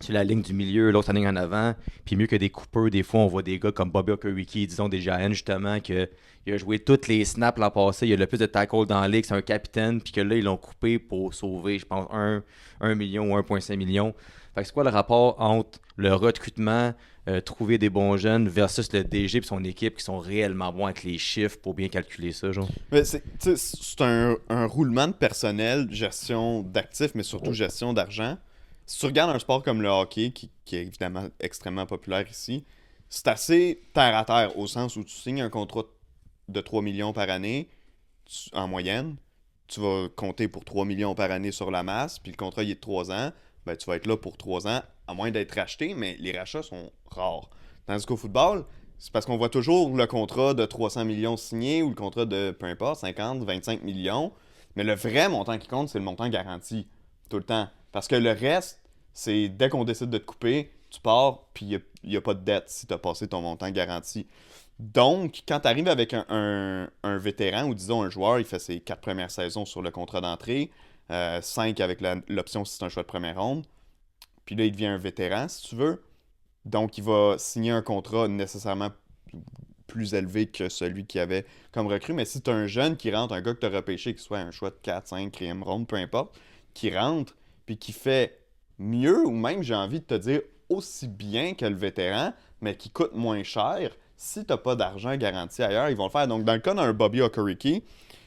sur la ligne du milieu, l'autre ligne en avant. Puis mieux que des coupeurs, des fois, on voit des gars comme Bobby Okereke, disons des Giants, justement, que il a joué toutes les snaps l'an passé, il a le plus de tackles dans la ligue, c'est un capitaine, puis que là, ils l'ont coupé pour sauver, je pense, 1 million ou 1,5 million. Fait que c'est quoi le rapport entre le recrutement, trouver des bons jeunes, versus le DG et son équipe qui sont réellement bons avec les chiffres pour bien calculer ça, genre? Mais c'est un roulement de personnel, gestion d'actifs, mais surtout gestion d'argent. Si tu regardes un sport comme le hockey, qui est évidemment extrêmement populaire ici, c'est assez terre à terre, au sens où tu signes un contrat de 3 millions par année, en moyenne, tu vas compter pour 3 millions par année sur la masse, puis le contrat il est de 3 ans, ben tu vas être là pour 3 ans, à moins d'être racheté, mais les rachats sont rares. Tandis qu'au football, c'est parce qu'on voit toujours le contrat de 300 millions signé ou le contrat de, peu importe, 50, 25 millions, mais le vrai montant qui compte, c'est le montant garanti, tout le temps. Parce que le reste, c'est dès qu'on décide de te couper, tu pars, puis il n'y a pas de dette si tu as passé ton montant garanti. Donc, quand tu arrives avec un vétéran, ou disons un joueur, il fait ses 4 premières saisons sur le contrat d'entrée, 5 avec l'option si c'est un choix de première ronde, puis là, il devient un vétéran, si tu veux. Donc, il va signer un contrat nécessairement plus élevé que celui qu'il avait comme recrue. Mais si tu as un jeune qui rentre, un gars que tu as repêché, qui soit un choix de 4, 5, 4e ronde, peu importe, qui rentre, puis qui fait mieux, ou même, j'ai envie de te dire, aussi bien que le vétéran, mais qui coûte moins cher, si tu n'as pas d'argent garanti ailleurs, ils vont le faire. Donc, dans le cas d'un Bobby Okereke,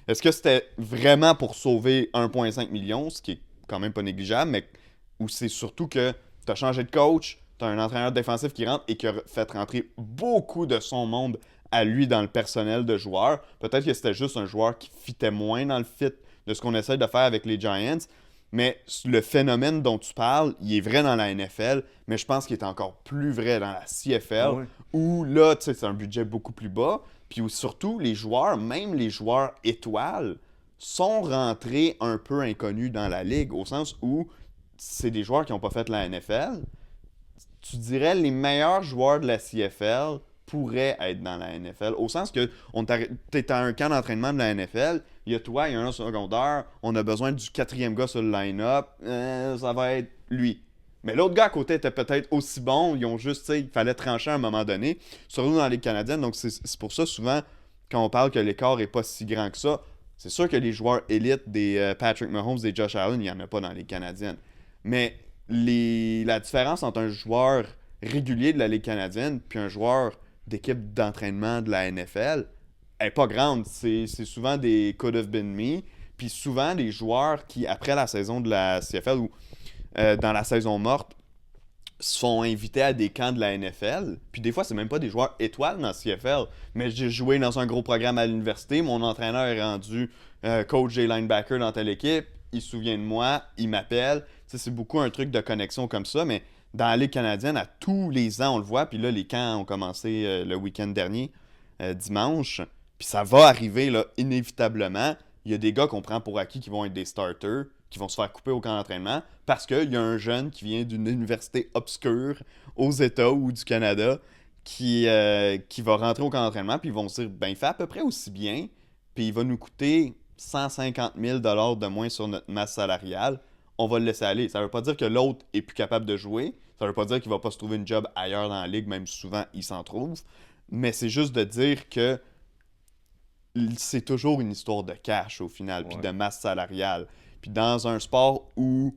est-ce que c'était vraiment pour sauver 1,5 million, ce qui est quand même pas négligeable, mais ou c'est surtout que tu as changé de coach, tu as un entraîneur défensif qui rentre et qui a fait rentrer beaucoup de son monde à lui dans le personnel de joueurs. Peut-être que c'était juste un joueur qui fitait moins dans le fit de ce qu'on essaie de faire avec les Giants, mais le phénomène dont tu parles, il est vrai dans la NFL, mais je pense qu'il est encore plus vrai dans la CFL, Ah ouais. où là, tu sais, c'est un budget beaucoup plus bas, puis où surtout les joueurs, même les joueurs étoiles, sont rentrés un peu inconnus dans la ligue, au sens où c'est des joueurs qui n'ont pas fait la NFL. Tu dirais les meilleurs joueurs de la CFL pourraient être dans la NFL, au sens que t'es à un camp d'entraînement de la NFL, il y a toi, il y a un secondaire, on a besoin du 4e gars sur le line-up, ça va être lui. Mais l'autre gars à côté était peut-être aussi bon, ils ont juste, tu sais, il fallait trancher à un moment donné, surtout dans la Ligue canadienne, donc c'est pour ça souvent, quand on parle que l'écart est pas si grand que ça, c'est sûr que les joueurs élites des Patrick Mahomes, des Josh Allen, il n'y en a pas dans la Ligue canadienne. Mais la différence entre un joueur régulier de la Ligue canadienne puis un joueur d'équipe d'entraînement de la NFL est pas grande. C'est souvent des could have been me. Puis souvent, les joueurs qui, après la saison de la CFL ou dans la saison morte, sont invités à des camps de la NFL. Puis des fois, c'est même pas des joueurs étoiles dans la CFL. Mais j'ai joué dans un gros programme à l'université. Mon entraîneur est rendu coach des linebackers dans telle équipe. Il se souvient de moi. Il m'appelle. C'est beaucoup un truc de connexion comme ça. Mais dans la Ligue canadienne, à tous les ans, on le voit. Puis là, les camps ont commencé le week-end dernier, dimanche. Puis ça va arriver là, inévitablement. Il y a des gars qu'on prend pour acquis qui vont être des starters, qui vont se faire couper au camp d'entraînement parce qu'il y a un jeune qui vient d'une université obscure aux États ou du Canada qui va rentrer au camp d'entraînement, puis ils vont se dire, ben il fait à peu près aussi bien, puis il va nous coûter 150 000 $ de moins sur notre masse salariale, on va le laisser aller. Ça veut pas dire que l'autre est plus capable de jouer, ça veut pas dire qu'il va pas se trouver une job ailleurs dans la ligue, même si souvent il s'en trouve, mais c'est juste de dire que c'est toujours une histoire de cash au final, puis Ouais. de masse salariale. Puis dans un sport où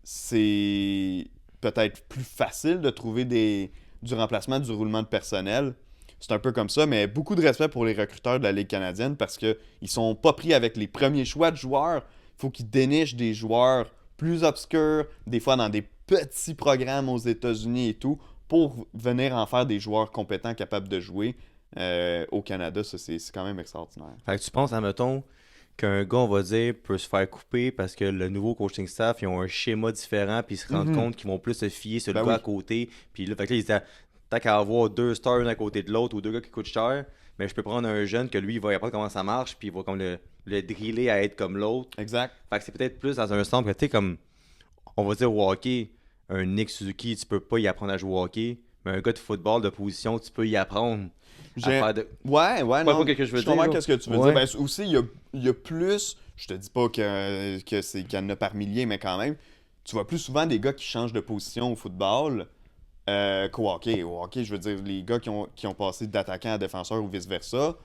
c'est peut-être plus facile de trouver du remplacement du roulement de personnel, c'est un peu comme ça, mais beaucoup de respect pour les recruteurs de la Ligue canadienne parce qu'ils sont pas pris avec les premiers choix de joueurs. Il faut qu'ils dénichent des joueurs plus obscurs, des fois dans des petits programmes aux États-Unis et tout, pour venir en faire des joueurs compétents capables de jouer. Au Canada, ça c'est quand même extraordinaire. Fait que tu penses, admettons, qu'un gars, on va dire, peut se faire couper parce que le nouveau coaching staff, ils ont un schéma différent, puis ils se rendent compte qu'ils vont plus se fier sur le Ben gars oui. à côté. Puis là, fait que là, ils disent, tant qu'à avoir 2 stars un à côté de l'autre ou 2 gars qui coûtent cher, mais je peux prendre un jeune que lui, il va apprendre comment ça marche, puis il va comme le driller à être comme l'autre. Exact. Fait que c'est peut-être plus dans un sens que, tu sais, comme, on va dire au hockey, un Nick Suzuki, tu peux pas y apprendre à jouer au hockey, Mais un gars de football de position, tu peux y apprendre à faire de. Ouais, Pas non. ce que je veux Je comprends dire. qu'est-ce que tu veux Ouais. dire. Ben, aussi, il y a plus. Je te dis pas qu'il y en a par milliers, mais quand même. Tu vois plus souvent des gars qui changent de position au football qu'au hockey. Au hockey, je veux dire, les gars qui ont passé d'attaquant à défenseur ou vice-versa,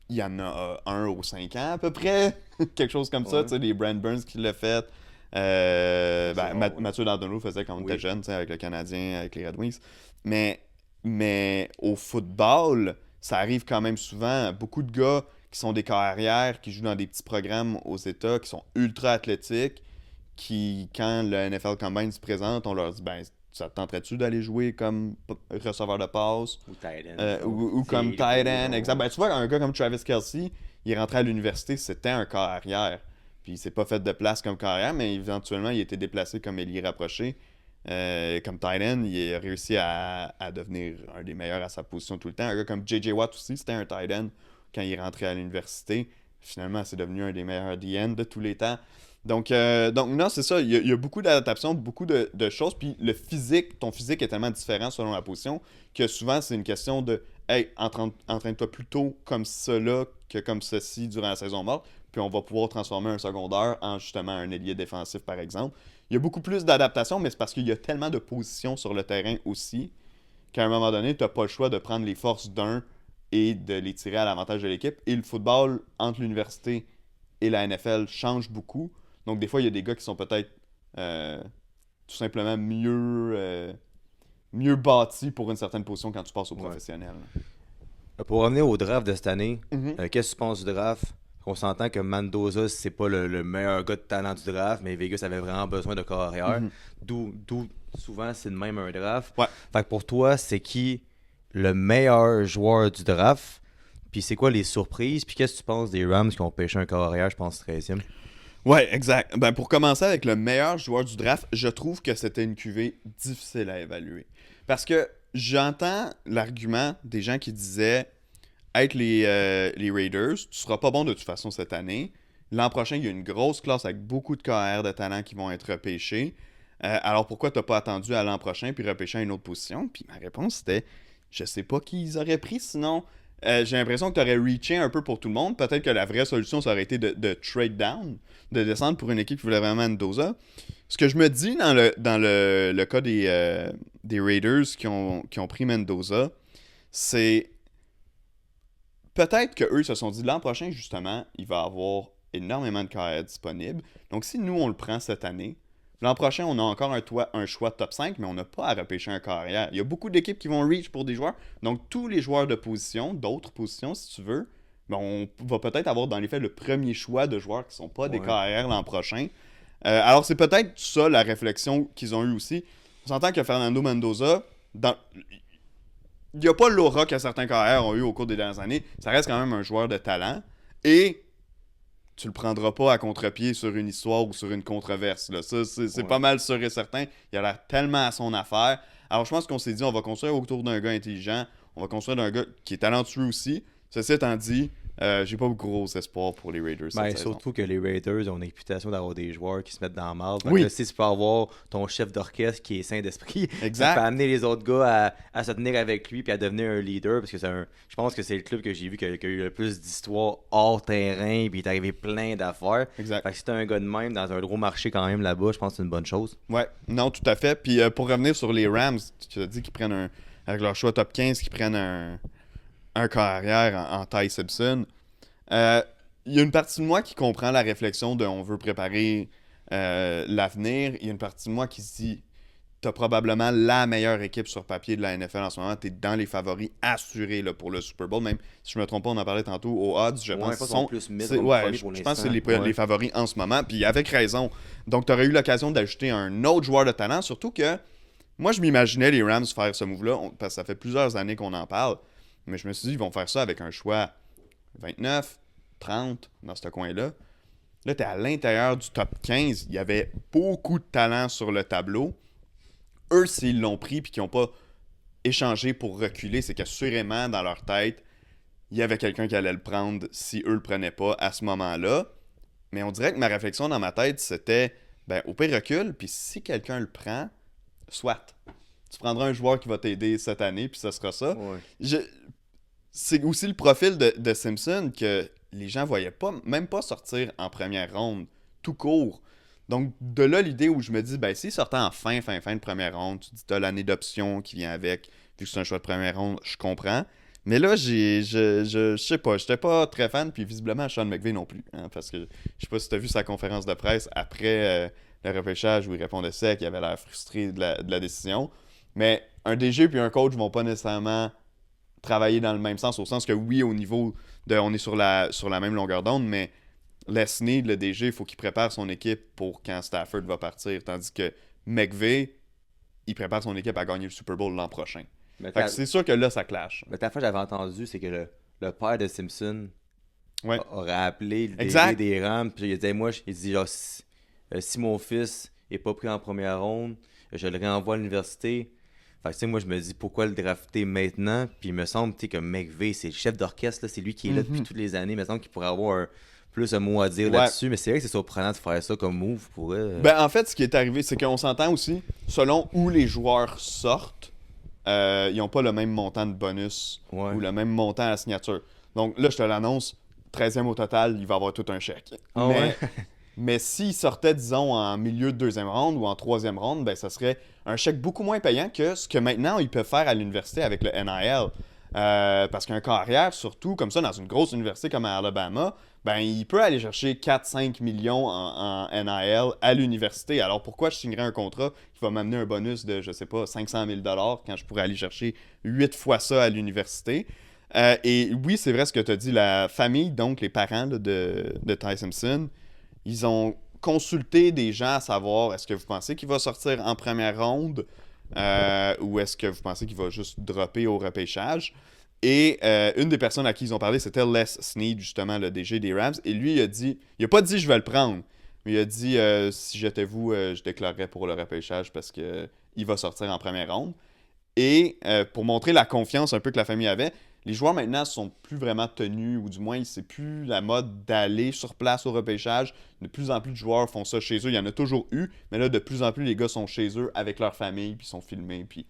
il y en a un aux 5 ans à peu près. Quelque chose comme ça. Ouais. Tu sais, les Brand Burns qui l'a fait. Mathieu Dardenot le faisait quand on était jeune, tu sais, avec le Canadien, avec les Red Wings. Mais au football, ça arrive quand même souvent. Beaucoup de gars qui sont des carrières, qui jouent dans des petits programmes aux États, qui sont ultra athlétiques, qui, quand le NFL Combine se présente, on leur dit, ben, ça te tenterait-tu d'aller jouer comme receveur de passe Ou tight end. ou comme tight end, exact. Ben, tu vois, un gars comme Travis Kelce, il est rentré à l'université, c'était un carrière. Puis il s'est pas fait de place comme carrière, mais éventuellement, il a été déplacé comme ailier rapproché. Comme tight end, il a réussi à devenir un des meilleurs à sa position tout le temps. Un gars comme J.J. Watt aussi, c'était un tight end quand il est rentré à l'université. Finalement, c'est devenu un des meilleurs DN de tous les temps. Donc non, c'est ça. Il y a beaucoup d'adaptations, beaucoup de choses. Puis ton physique est tellement différent selon la position que souvent, c'est une question de hey, entraîne-toi plutôt comme cela que comme ceci durant la saison morte. Puis on va pouvoir transformer un secondaire en justement un ailier défensif, par exemple. Il y a beaucoup plus d'adaptation, mais c'est parce qu'il y a tellement de positions sur le terrain aussi qu'à un moment donné, tu n'as pas le choix de prendre les forces d'un et de les tirer à l'avantage de l'équipe. Et le football entre l'université et la NFL change beaucoup. Donc, des fois, il y a des gars qui sont peut-être tout simplement mieux bâtis pour une certaine position quand tu passes au professionnel. Pour revenir au draft de cette année, Mm-hmm. qu'est-ce que tu penses du draft? On s'entend que Mendoza, c'est pas le meilleur gars de talent du draft, mais Vegas avait vraiment besoin de corps arrière. Mm-hmm. D'où souvent c'est de même un draft. Ouais. Fait que pour toi, c'est qui le meilleur joueur du draft? Puis c'est quoi les surprises? Puis qu'est-ce que tu penses des Rams qui ont pêché un corps arrière, je pense, 13e? Ouais, exact. Ben, pour commencer avec le meilleur joueur du draft, je trouve que c'était une cuvée difficile à évaluer. Parce que j'entends l'argument des gens qui disaient être les Raiders, tu seras pas bon de toute façon cette année. L'an prochain, il y a une grosse classe avec beaucoup de KR de talents qui vont être repêchés. Alors pourquoi t'as pas attendu à l'an prochain puis repêcher à une autre position? Puis ma réponse c'était, je sais pas qui ils auraient pris sinon. J'ai l'impression que tu aurais reaché un peu pour tout le monde. Peut-être que la vraie solution, ça aurait été de trade down, de descendre pour une équipe qui voulait vraiment Mendoza. Ce que je me dis dans le cas des Raiders qui ont pris Mendoza, c'est peut-être qu'eux se sont dit l'an prochain, justement, il va y avoir énormément de carrières disponibles. Donc si nous, on le prend cette année, l'an prochain, on a encore un choix top 5, mais on n'a pas à repêcher un carrière. Il y a beaucoup d'équipes qui vont reach pour des joueurs. Donc, tous les joueurs de position, d'autres positions, si tu veux, ben, on va peut-être avoir dans les faits le premier choix de joueurs qui ne sont pas des carrières l'an prochain. Alors, c'est peut-être ça la réflexion qu'ils ont eue aussi. On s'entend que Fernando Mendoza, il n'y a pas l'aura que certains carrières ont eu au cours des dernières années. Ça reste quand même un joueur de talent. Et tu le prendras pas à contre-pied sur une histoire ou sur une controverse. Là. Ça, c'est pas mal sûr et certain. Il a l'air tellement à son affaire. Alors, je pense qu'on s'est dit, on va construire autour d'un gars intelligent. On va construire d'un gars qui est talentueux aussi. Ceci étant dit, j'ai pas gros espoir pour les Raiders cette saison. Surtout que les Raiders ont une réputation d'avoir des joueurs qui se mettent dans la marde. Oui. Là, si tu peux avoir ton chef d'orchestre qui est sain d'esprit, Exact. ça peut amener les autres gars à se tenir avec lui et à devenir un leader. Parce que je pense que c'est le club que j'ai vu qui a eu le plus d'histoires hors terrain. Puis il est arrivé plein d'affaires. Exact. Fait que si t'as un gars de même dans un gros marché quand même là-bas, je pense que c'est une bonne chose. Ouais, non, tout à fait. Puis pour revenir sur les Rams, tu as dit qu'ils prennent avec leur choix top 15, qu'ils prennent un carrière en Ty Simpson. Il y a une partie de moi qui comprend la réflexion de on veut préparer l'avenir. Il y a une partie de moi qui se dit t'as probablement la meilleure équipe sur papier de la NFL en ce moment. T'es dans les favoris assurés là, pour le Super Bowl. Même si je me trompe pas, on en parlait tantôt aux odds. Je pense qu'ils sont plus je pense que c'est les favoris en ce moment. Puis avec raison. Donc t'aurais eu l'occasion d'ajouter un autre joueur de talent. Surtout que moi, je m'imaginais les Rams faire ce move-là. Parce que ça fait plusieurs années qu'on en parle. Mais je me suis dit, ils vont faire ça avec un choix 29, 30 dans ce coin-là. Là, tu es à l'intérieur du top 15. Il y avait beaucoup de talent sur le tableau. Eux, s'ils l'ont pris et qu'ils n'ont pas échangé pour reculer, c'est qu'assurément, dans leur tête, il y avait quelqu'un qui allait le prendre si eux le prenaient pas à ce moment-là. Mais on dirait que ma réflexion dans ma tête, c'était, ben, au pire, recule, puis si quelqu'un le prend, soit. Tu prendras un joueur qui va t'aider cette année, puis ça sera ça. Ouais. C'est aussi le profil de Simpson que les gens voyaient même pas sortir en première ronde, tout court. Donc, de là, l'idée où je me dis, ben, s'il sortait en fin de première ronde, tu dis, t'as l'année d'option qui vient avec, vu que c'est un choix de première ronde, je comprends. Mais là, je sais pas, j'étais pas très fan, puis visiblement, Sean McVay non plus. Hein, parce que je sais pas si t'as vu sa conférence de presse après le repêchage où il répondait sec, il avait l'air frustré de la décision. Mais un DG puis un coach vont pas nécessairement travailler dans le même sens, au sens que oui, au niveau de on est sur la même longueur d'onde, mais Les Snead, le DG, il faut qu'il prépare son équipe pour quand Stafford va partir, tandis que McVay, il prépare son équipe à gagner le Super Bowl l'an prochain. Mais Fait que c'est sûr que là, ça clash. mais ta fois, j'avais entendu, c'est que le père de Simpson Ouais. aurait appelé le Exact. DG des Rams, puis il a dit, moi, il dit, genre, si mon fils est pas pris en première ronde, je le renvoie à l'université. Fait que, tu sais, moi, je me dis, pourquoi le drafter maintenant? Puis il me semble, tu sais, que McVay, c'est le chef d'orchestre, là, c'est lui qui est là depuis toutes les années. Il me semble qu'il pourrait avoir plus un mot à dire Ouais. là-dessus, mais c'est vrai que c'est surprenant de faire ça comme move pour eux. Ben, en fait, ce qui est arrivé, c'est qu'on s'entend aussi, selon où les joueurs sortent, ils n'ont pas le même montant de bonus Ouais. ou le même montant à la signature. Donc là, je te l'annonce, 13e au total, il va avoir tout un chèque. Ah mais ouais? mais s'il sortait, disons, en milieu de deuxième ronde ou en troisième ronde, ben, ça serait un chèque beaucoup moins payant que ce que maintenant ils peuvent faire à l'université avec le NIL. Parce qu'un carrière, surtout comme ça, dans une grosse université comme à Alabama, ben, il peut aller chercher 4-5 millions en NIL à l'université. Alors pourquoi je signerais un contrat qui va m'amener un bonus de, je sais pas, 500 000 quand je pourrais aller chercher 8 fois ça à l'université? Et oui, c'est vrai ce que tu as dit, la famille, donc les parents là, de Ty Simpson, ils ont consulté des gens à savoir est-ce que vous pensez qu'il va sortir en première ronde ou est-ce que vous pensez qu'il va juste dropper au repêchage. Et une des personnes à qui ils ont parlé, c'était Les Snead, justement, le DG des Rams. Et lui, il a pas dit je vais le prendre, mais il a dit si j'étais vous, je déclarerais pour le repêchage parce que il va sortir en première ronde. Et pour montrer la confiance un peu que la famille avait, les joueurs maintenant sont plus vraiment tenus, ou du moins, c'est plus la mode d'aller sur place au repêchage. De plus en plus de joueurs font ça chez eux. Il y en a toujours eu, mais là, de plus en plus, les gars sont chez eux avec leur famille, puis sont filmés, puis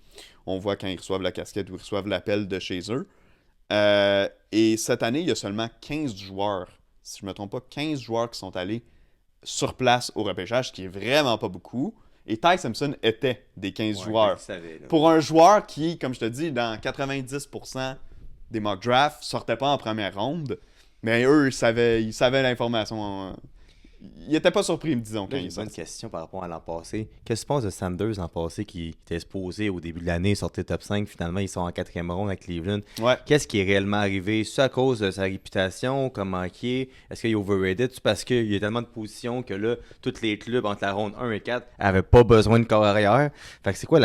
on voit quand ils reçoivent la casquette ou ils reçoivent l'appel de chez eux. Et cette année, il y a seulement 15 joueurs, si je ne me trompe pas, 15 joueurs qui sont allés sur place au repêchage, ce qui est vraiment pas beaucoup. Et Ty Simpson était des 15 joueurs. Pour un joueur qui, comme je te dis, dans 90% des mock drafts, sortait pas en première ronde, mais eux, ils savaient l'information. Ils n'étaient pas surpris, disons, quand Là, j'ai ils une bonne sortent. question par rapport à l'an passé. Qu'est-ce que tu penses de Sanders l'an passé qui était exposé au début de l'année, sortait top 5, finalement ils sont en quatrième ronde avec Cleveland. Ouais. Qu'est-ce qui est réellement arrivé? C'est à cause de sa réputation, comment il est? Est-ce qu'il est overrated? C'est parce qu'il y a tellement de positions que là, tous les clubs entre la ronde 1 et 4 n'avaient pas besoin de corps arrière. Fait que c'est quoi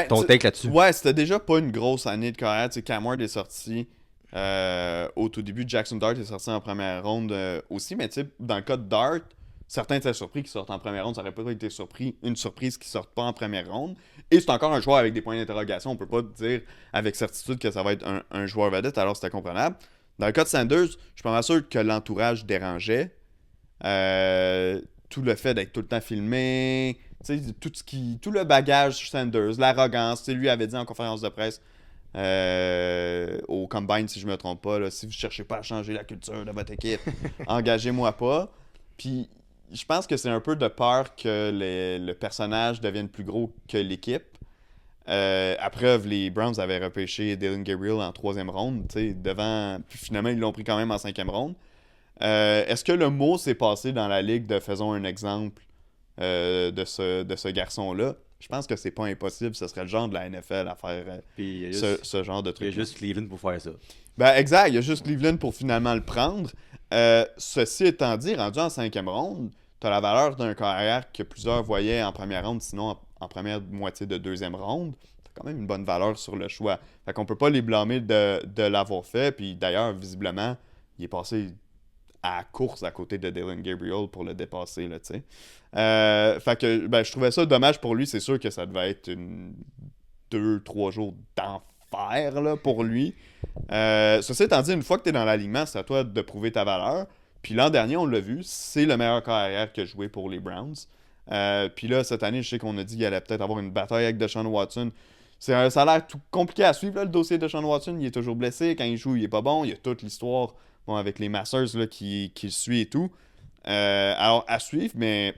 ton take là-dessus? Ouais, c'était déjà pas une grosse année de carrière. Tu sais, Cam Ward est sorti au tout début. Jackson Dart est sorti en première ronde aussi. Mais tu sais, dans le cas de Dart, certains étaient surpris qu'ils sortent en première ronde. Ça aurait pas été une surprise qu'ils sortent pas en première ronde. Et c'est encore un joueur avec des points d'interrogation. On peut pas dire avec certitude que ça va être un joueur vedette. Alors c'était comprenable. Dans le cas de Sanders, je suis pas mal sûr que l'entourage dérangeait. Tout le fait d'être tout le temps filmé, tout le bagage Sanders, l'arrogance, lui avait dit en conférence de presse au Combine, si je me trompe pas, là, si vous cherchez pas à changer la culture de votre équipe, engagez-moi pas. Puis je pense que c'est un peu de peur que le personnage devienne plus gros que l'équipe. À preuve, les Browns avaient repêché Dylan Gabriel en 3e ronde, devant, puis finalement ils l'ont pris quand même en 5e ronde. Est-ce que le mot s'est passé dans la ligue de faisons un exemple de ce garçon-là? Je pense que c'est pas impossible. Ce serait le genre de la NFL à faire ce genre de Il y truc. a juste Cleveland pour faire ça. Ben, exact. Il y a juste Cleveland pour finalement le prendre. Ceci étant dit, rendu en 5e ronde, tu as la valeur d'un carrière que plusieurs voyaient en première ronde, sinon en première moitié de 2e ronde. Tu as quand même une bonne valeur sur le choix. Fait qu'on peut pas les blâmer de l'avoir fait. Puis d'ailleurs, visiblement, il est passé à la course à côté de Dylan Gabriel pour le dépasser, là, tu sais. Fait que, ben, je trouvais ça dommage pour lui. C'est sûr que ça devait être 2-3 jours d'enfer, là, pour lui. Ceci étant dit, une fois que tu es dans l'alignement, c'est à toi de prouver ta valeur. Puis l'an dernier, on l'a vu, c'est le meilleur carrière que joué pour les Browns. Puis là, cette année, je sais qu'on a dit qu'il allait peut-être avoir une bataille avec Deshaun Watson. Ça a l'air tout compliqué à suivre, là, le dossier de Deshaun Watson. Il est toujours blessé. Quand il joue, il est pas bon. Il y a toute l'histoire avec les Masters là, qui le suit et tout. Alors, à suivre, mais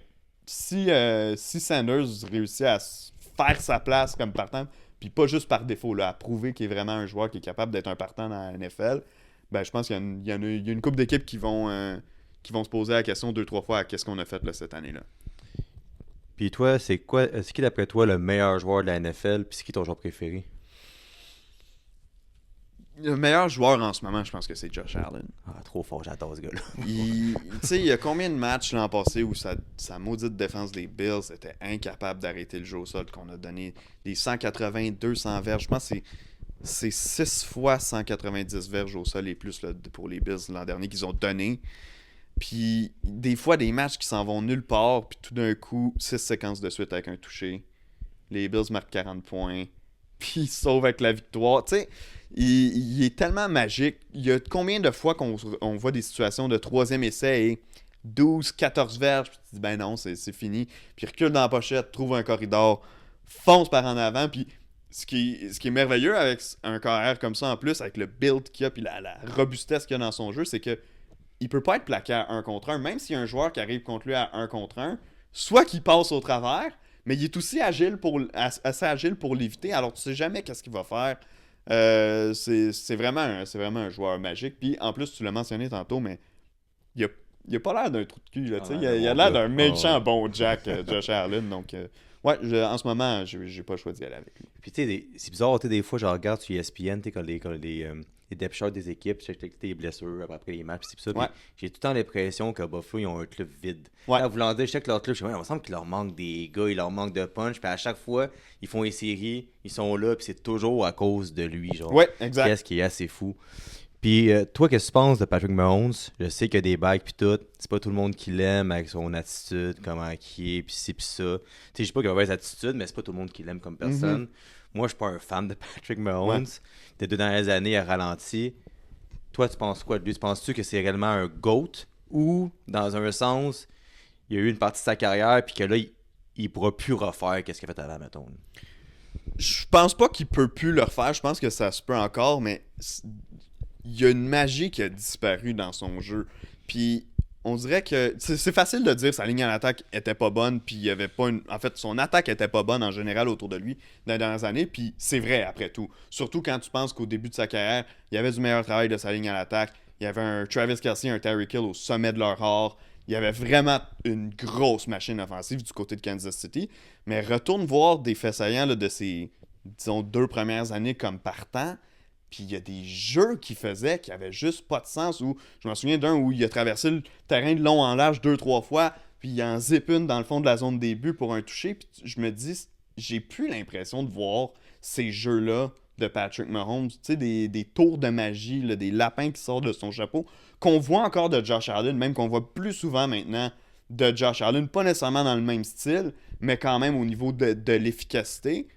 si Sanders réussit à faire sa place comme partant, puis pas juste par défaut, là, à prouver qu'il est vraiment un joueur qui est capable d'être un partant dans la NFL, ben, je pense qu'il y a une couple d'équipes qui vont se poser la question 2-3 fois à qu'est-ce qu'on a fait là, cette année-là. Puis toi, c'est qui d'après toi le meilleur joueur de la NFL, puis c'est qui ton joueur préféré? Le meilleur joueur en ce moment, je pense que c'est Josh Allen. Ah, trop fort, j'adore ce gars-là. Tu sais, il y a combien de matchs l'an passé où sa maudite défense des Bills était incapable d'arrêter le jeu au sol, qu'on a donné des 180, 200 verges. Je pense que c'est 6 fois 190 verges au sol et plus là, pour les Bills l'an dernier qu'ils ont donné. Puis des fois, des matchs qui s'en vont nulle part, puis tout d'un coup, 6 séquences de suite avec un touché. Les Bills marquent 40 points, puis ils sauvent avec la victoire. Tu sais, il est tellement magique. Il y a combien de fois qu'on voit des situations de troisième essai et 12, 14 verges, puis tu dis, ben non, c'est fini. Puis il recule dans la pochette, trouve un corridor, fonce par en avant, puis ce qui est merveilleux avec un carrière comme ça en plus, avec le build qu'il a, puis la robustesse qu'il a dans son jeu, c'est que il peut pas être plaqué à 1 contre 1, même s'il y a un joueur qui arrive contre lui à 1 contre 1, soit qu'il passe au travers, mais il est aussi assez agile pour l'éviter, alors tu sais jamais qu'est-ce qu'il va faire. C'est vraiment un joueur magique. Puis en plus, tu l'as mentionné tantôt, mais il a pas l'air d'un trou de cul. Là, il a l'air d'un méchant bon Jack, Josh Allen. Donc, ouais, en ce moment, j'ai pas le choix d'y aller avec lui. Puis tu sais, c'est bizarre, des fois, je regarde sur ESPN, tu sais, quand les depth charts des équipes, je check les blessures après les matchs, pis ça. Ouais. J'ai tout le temps l'impression que Buffalo, ils ont un club vide. Ouais. Là, voulant dire, je check leur club, je me dis, il me semble qu'il leur manque des gars, il leur manque de punch, puis à chaque fois, ils font les séries, ils sont là, puis c'est toujours à cause de lui, genre. Ouais, exact. Qu'est-ce qui est assez fou. Puis toi, qu'est-ce que tu penses de Patrick Mahomes? Je sais qu'il y a des bagues puis tout. C'est pas tout le monde qui l'aime avec son attitude, comment il est, puis ci puis ça. Tu sais, je sais pas qu'il a mauvaise attitude, mais c'est pas tout le monde qui l'aime comme personne. Moi, je suis pas un fan de Patrick Mahomes. Tes 2 dernières années, il a ralenti. Toi, tu penses quoi de lui? Tu penses-tu que c'est réellement un GOAT ou, dans un sens, il y a eu une partie de sa carrière puis que là, il pourra plus refaire qu'est-ce qu'il a fait avant, mettons? Je pense pas qu'il peut plus le refaire. Je pense que ça se peut encore, mais il y a une magie qui a disparu dans son jeu. Puis on dirait que c'est facile de dire sa ligne en attaque était pas bonne, puis il y avait pas en fait, son attaque était pas bonne en général autour de lui dans les dernières années, puis c'est vrai après tout. Surtout quand tu penses qu'au début de sa carrière, il y avait du meilleur travail de sa ligne en attaque. Il y avait un Travis Kelce, un Tyreek Hill au sommet de leur art. Il y avait vraiment une grosse machine offensive du côté de Kansas City. Mais retourne voir des faits saillants là, de ses, disons, 2 premières années comme partant. Puis il y a des jeux qu'il faisait qui avaient juste pas de sens. Où, je me souviens d'un où il a traversé le terrain de long en large 2-3 fois. Puis il en zip une dans le fond de la zone des buts pour un toucher. Puis je me dis, j'ai plus l'impression de voir ces jeux-là de Patrick Mahomes. Tu sais, des tours de magie, là, des lapins qui sortent de son chapeau. Qu'on voit encore de Josh Allen, même qu'on voit plus souvent maintenant de Josh Allen. Pas nécessairement dans le même style, mais quand même au niveau de l'efficacité.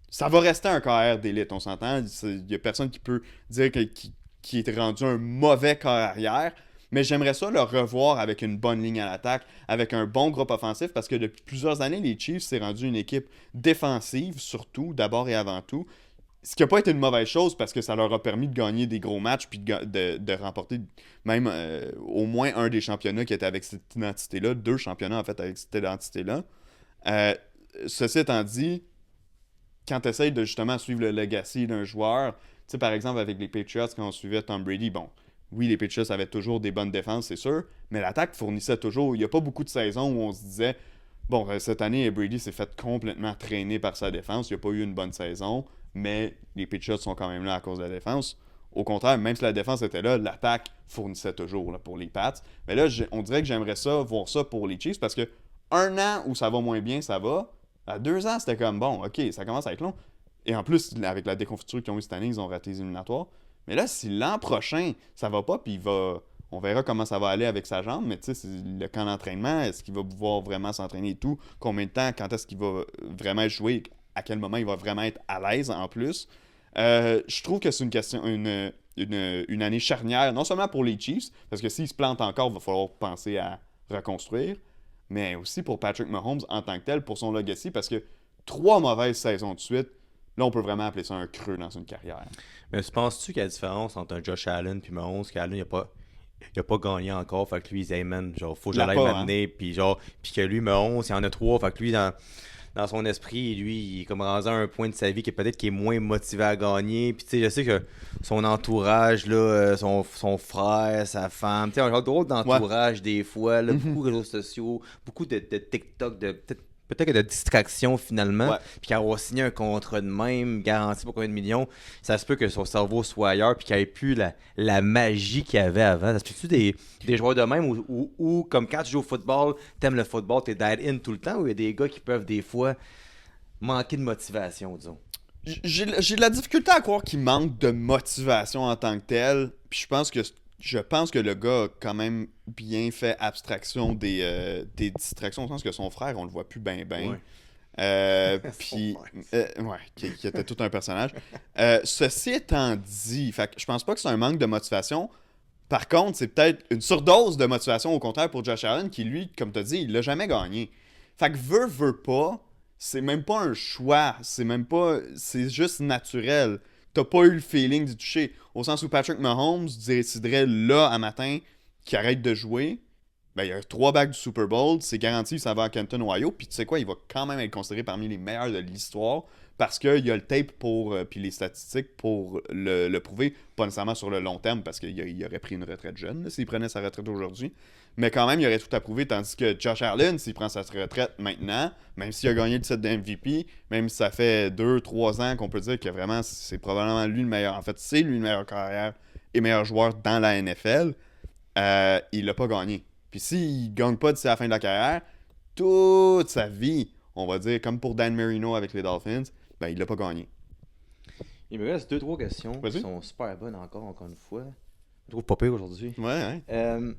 Ça va rester un carrière d'élite, on s'entend. Il n'y a personne qui peut dire qu'il est rendu un mauvais carrière. Mais j'aimerais ça le revoir avec une bonne ligne à l'attaque, avec un bon groupe offensif, parce que depuis plusieurs années, les Chiefs s'est rendu une équipe défensive, surtout, d'abord et avant tout. Ce qui n'a pas été une mauvaise chose, parce que ça leur a permis de gagner des gros matchs, puis de remporter même au moins un des championnats qui était avec cette identité-là. 2 championnats, en fait, avec cette identité-là. Ceci étant dit, quand tu essayes de justement suivre le legacy d'un joueur, tu sais, par exemple, avec les Patriots, quand on suivait Tom Brady, bon, oui, les Patriots avaient toujours des bonnes défenses, c'est sûr, mais l'attaque fournissait toujours. Il n'y a pas beaucoup de saisons où on se disait, bon, cette année, Brady s'est fait complètement traîner par sa défense, il n'y a pas eu une bonne saison, mais les Patriots sont quand même là à cause de la défense. Au contraire, même si la défense était là, l'attaque fournissait toujours là, pour les Pats. Mais là, on dirait que j'aimerais ça, voir ça pour les Chiefs, parce que 1 an où ça va moins bien, ça va. À 2 ans, c'était comme, bon, ok, ça commence à être long. Et en plus, avec la déconfiture qu'ils ont eu cette année, ils ont raté les éliminatoires. Mais là, si l'an prochain, ça va pas, puis on verra comment ça va aller avec sa jambe, mais tu sais, le camp d'entraînement, est-ce qu'il va pouvoir vraiment s'entraîner et tout? Combien de temps? Quand est-ce qu'il va vraiment jouer? À quel moment il va vraiment être à l'aise en plus? Je trouve que c'est une question, une année charnière, non seulement pour les Chiefs, parce que s'ils se plantent encore, il va falloir penser à reconstruire, mais aussi pour Patrick Mahomes en tant que tel, pour son legacy, parce que 3 mauvaises saisons de suite, là, on peut vraiment appeler ça un creux dans une carrière. Mais penses-tu qu'il y a la différence entre un Josh Allen puis Mahomes, qu'Allen, il a pas gagné encore, fait que lui, il dit, hey man, genre, faut que Il l'a j'aille pas, m'amener, puis genre, puis que lui, Mahomes, il en a 3, fait que lui, dans son esprit, lui, il est comme rendu à un point de sa vie qui peut-être qu'il est moins motivé à gagner. Puis tu sais, je sais que son entourage, là, son frère, sa femme, tu sais, un drôle d'entourage des fois, là, beaucoup de réseaux sociaux, beaucoup de TikTok, peut-être que de distraction finalement, Ouais. puis qu'avoir signé un contrat de même, garanti pour combien de millions, ça se peut que son cerveau soit ailleurs, puis qu'il n'y ait plus la magie qu'il y avait avant. Ça se peut-tu des joueurs de même ou comme quand tu joues au football, t'aimes le football, t'es dead in tout le temps, ou il y a des gars qui peuvent des fois manquer de motivation, disons? J'ai de la difficulté à croire qu'il manque de motivation en tant que tel. Puis je pense que le gars a quand même bien fait abstraction des distractions, au sens que son frère, on le voit plus ben. Ouais. Puis, ouais, qui était tout un personnage. Ceci étant dit, fait que je pense pas que c'est un manque de motivation. Par contre, c'est peut-être une surdose de motivation, au contraire, pour Josh Allen, qui lui, comme tu as dit, il l'a jamais gagné. Fait que veut pas, c'est même pas un choix, c'est juste naturel. T'as pas eu le feeling d'y toucher. Au sens où Patrick Mahomes déciderait là, à matin, qu'il arrête de jouer. Ben, il y a 3 bacs du Super Bowl, c'est garanti, ça va à Canton, Ohio, puis tu sais quoi, il va quand même être considéré parmi les meilleurs de l'histoire parce qu'il y a le tape puis les statistiques pour le prouver, pas nécessairement sur le long terme parce qu'il aurait pris une retraite jeune s'il prenait sa retraite aujourd'hui, mais quand même, il aurait tout à prouver, tandis que Josh Allen, s'il prend sa retraite maintenant, même s'il a gagné le titre de MVP, même si ça fait 2-3 ans qu'on peut dire que vraiment, c'est probablement lui le meilleur, en fait, c'est lui le meilleur carrière et meilleur joueur dans la NFL, il l'a pas gagné. Puis s'il ne gagne pas d'ici la fin de la carrière, toute sa vie, on va dire, comme pour Dan Marino avec les Dolphins, ben il l'a pas gagné. Il me reste 2-3 questions Vas-y. qui sont super bonnes encore une fois. Je trouve pas pire aujourd'hui. Ouais, hein?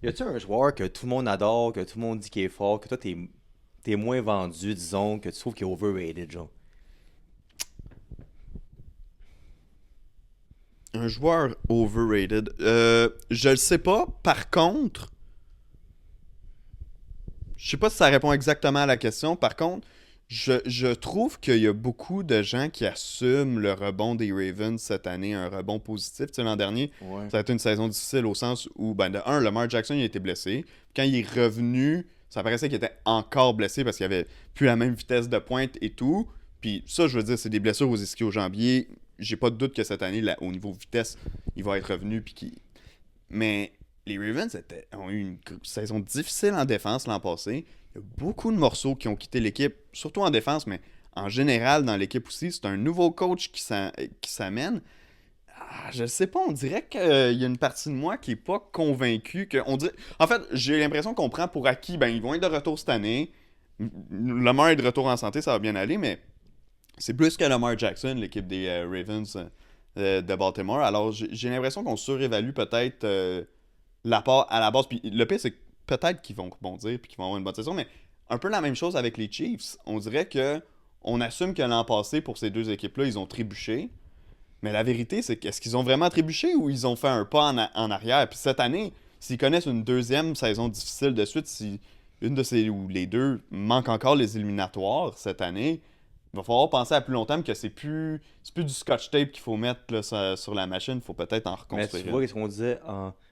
Y a-tu un joueur que tout le monde adore, que tout le monde dit qu'il est fort, que toi t'es moins vendu, disons, que tu trouves qu'il est overrated, genre? Un joueur overrated. Je le sais pas. Par contre, je sais pas si ça répond exactement à la question. Par contre, je trouve qu'il y a beaucoup de gens qui assument le rebond des Ravens cette année, un rebond positif. Tu sais, l'an dernier, Ouais. ça a été une saison difficile au sens où, ben, de un, Lamar Jackson il a été blessé. Quand il est revenu, ça paraissait qu'il était encore blessé parce qu'il avait plus la même vitesse de pointe et tout. Puis ça, je veux dire, c'est des blessures aux ischio-jambiers. J'ai pas de doute que cette année, là, au niveau vitesse, il va être revenu. Mais les Ravens ont eu une saison difficile en défense l'an passé. Il y a beaucoup de morceaux qui ont quitté l'équipe, surtout en défense, mais en général dans l'équipe aussi. C'est un nouveau coach qui s'amène. Je sais pas, on dirait qu'il y a une partie de moi qui est pas convaincue. En fait, j'ai l'impression qu'on prend pour acquis, ben ils vont être de retour cette année. Lamar est de retour en santé, ça va bien aller, mais c'est plus que Lamar Jackson, l'équipe des Ravens de Baltimore. Alors, j'ai l'impression qu'on surévalue peut-être l'apport à la base. Puis le pire, c'est que peut-être qu'ils vont rebondir puis qu'ils vont avoir une bonne saison, mais un peu la même chose avec les Chiefs. On dirait que on assume que l'an passé, pour ces deux équipes-là, ils ont trébuché. Mais la vérité, c'est qu'est-ce qu'ils ont vraiment trébuché ou ils ont fait un pas en arrière? Puis cette année, s'ils connaissent une deuxième saison difficile de suite, si une de ces ou les deux manquent encore les éliminatoires cette année, il va falloir penser à plus long terme que c'est plus du scotch tape qu'il faut mettre là, sur la machine. Il faut peut-être en Mais reconstruire. tu vois ce qu'on disait